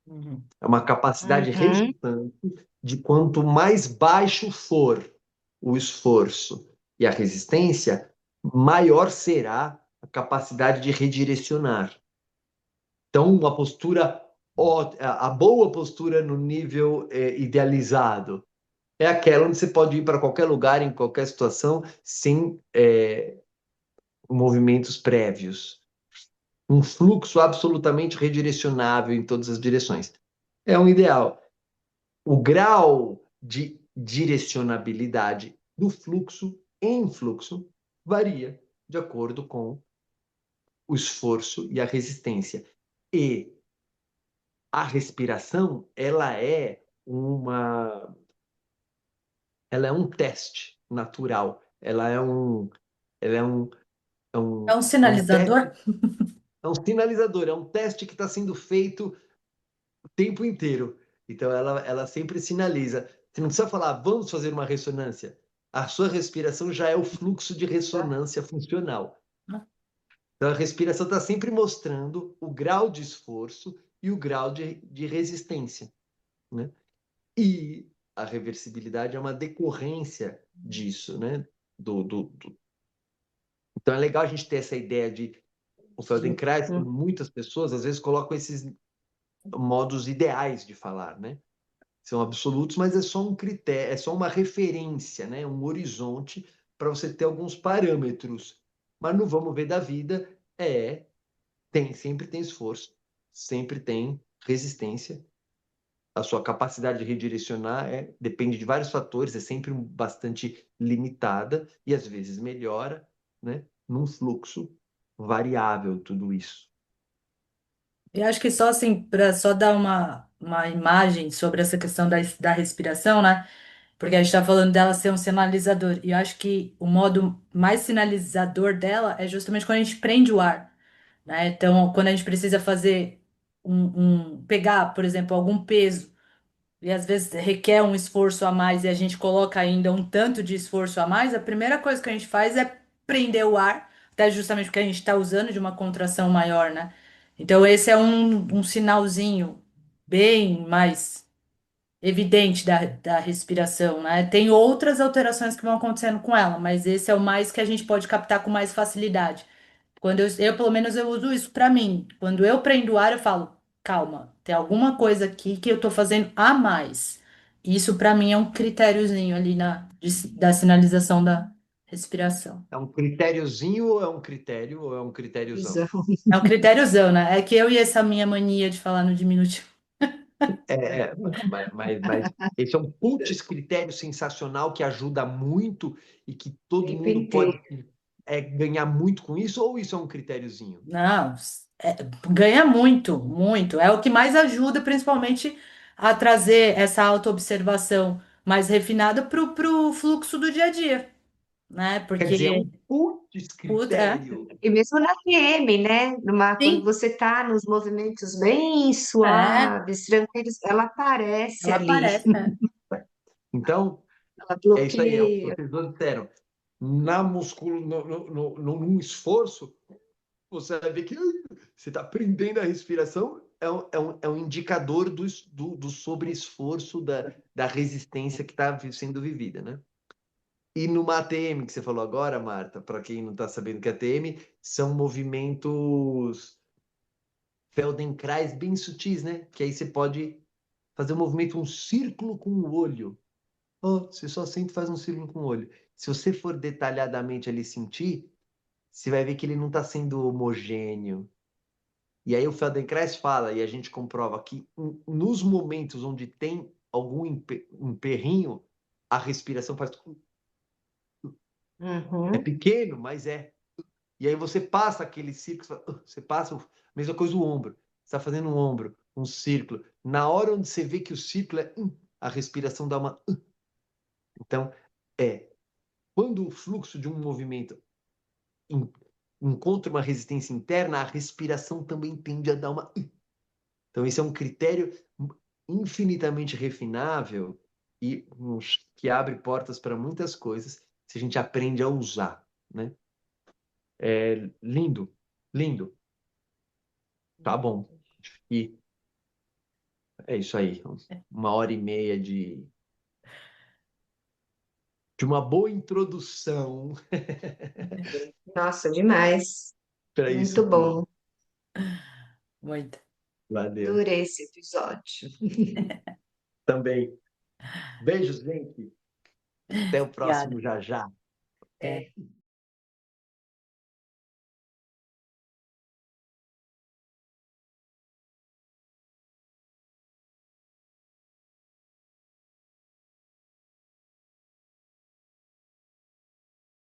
Uhum. é uma capacidade uhum, resultante de quanto mais baixo for o esforço e a resistência, maior será a capacidade de redirecionar. Então, uma postura, a boa postura no nível idealizado é aquela onde você pode ir para qualquer lugar, em qualquer situação, sem movimentos prévios. Um fluxo absolutamente redirecionável em todas as direções. É um ideal. O grau de direcionabilidade do fluxo em fluxo varia de acordo com o esforço e a resistência. E a respiração, ela é um teste natural. Ela É um é um teste, sinalizador? é um sinalizador, é um teste que está sendo feito o tempo inteiro. Então ela sempre sinaliza. Você não precisa falar, vamos fazer uma ressonância. A sua respiração já é o fluxo de ressonância funcional. Então a respiração está sempre mostrando o grau de esforço e o grau de resistência, né? E a reversibilidade é uma decorrência disso, né? Então é legal a gente ter essa ideia de o Feldenkrais, uhum. muitas pessoas às vezes colocam esses modos ideais de falar, né? São absolutos, mas é só um critério, é só uma referência, né? Um horizonte para você ter alguns parâmetros. Mas no vamos ver da vida sempre tem esforço, sempre tem resistência. A sua capacidade de redirecionar depende de vários fatores, é sempre bastante limitada e às vezes melhora, né? Num fluxo variável tudo isso. Eu acho que só assim, para só dar uma imagem sobre essa questão da respiração, né? Porque a gente está falando dela ser um sinalizador. E eu acho que o modo mais sinalizador dela é justamente quando a gente prende o ar, né? Então, quando a gente precisa fazer pegar, por exemplo, algum peso, e às vezes requer um esforço a mais e a gente coloca ainda um tanto de esforço a mais, a primeira coisa que a gente faz é prender o ar, até justamente porque a gente está usando de uma contração maior, né? Então, esse é um sinalzinho bem mais evidente da respiração, né? Tem outras alterações que vão acontecendo com ela, mas esse é o mais que a gente pode captar com mais facilidade. Quando pelo menos, eu uso isso pra mim. Quando eu prendo o ar, eu falo, calma, tem alguma coisa aqui que eu tô fazendo a mais. Isso pra mim é um critériozinho ali da sinalização da respiração. É um critériozinho ou é um critério ou é um critériozão? É um critériozão, né? É que eu e essa minha mania de falar no diminutivo. Mas esse é um putz critério sensacional que ajuda muito e que O todo tempo mundo inteiro. pode ganhar muito com isso, ou isso é um critériozinho? Não, ganha muito, muito. É o que mais ajuda, principalmente, a trazer essa autoobservação mais refinada para o fluxo do dia a dia, né? Quer dizer, é Porque, um putz é, critério. E mesmo na TM, né? Quando sim, você está nos movimentos bem é, suaves, tranquilos, ela aparece ela ali, aparece, né? Então, ela é isso aí, bloqueia. vocês dois disseram. Na num esforço, você vai ver que você está prendendo a respiração, é um indicador do sobre-esforço da resistência que está sendo vivida, né? E numa ATM que você falou agora, Marta, para quem não está sabendo o que é ATM, são movimentos Feldenkrais bem sutis, né? Que aí você pode fazer um movimento, um círculo com o olho. Oh, você só sente e faz um círculo com o olho. Se você for detalhadamente ali sentir, você vai ver que ele não está sendo homogêneo. E aí o Feldenkrais fala, e a gente comprova que nos momentos onde tem algum emperrinho, a respiração faz. É Uhum. pequeno, mas é. E aí você passa aquele círculo, você passa, mesma coisa o ombro. Você está fazendo um ombro, um círculo. Na hora onde você vê que o círculo é, a respiração dá uma. Então, é. Quando o fluxo de um movimento encontra uma resistência interna, a respiração também tende a dar uma. Então, esse é um critério infinitamente refinável e que abre portas para muitas coisas se a gente aprende a usar, né? É lindo, lindo. Tá bom. E é isso aí. 1 hora e meia de uma boa introdução Nossa, demais. para isso Muito tudo. bom. Muito. Valeu. Adorei esse episódio. Também. Beijos, gente. Até o Obrigada. próximo já já. Até.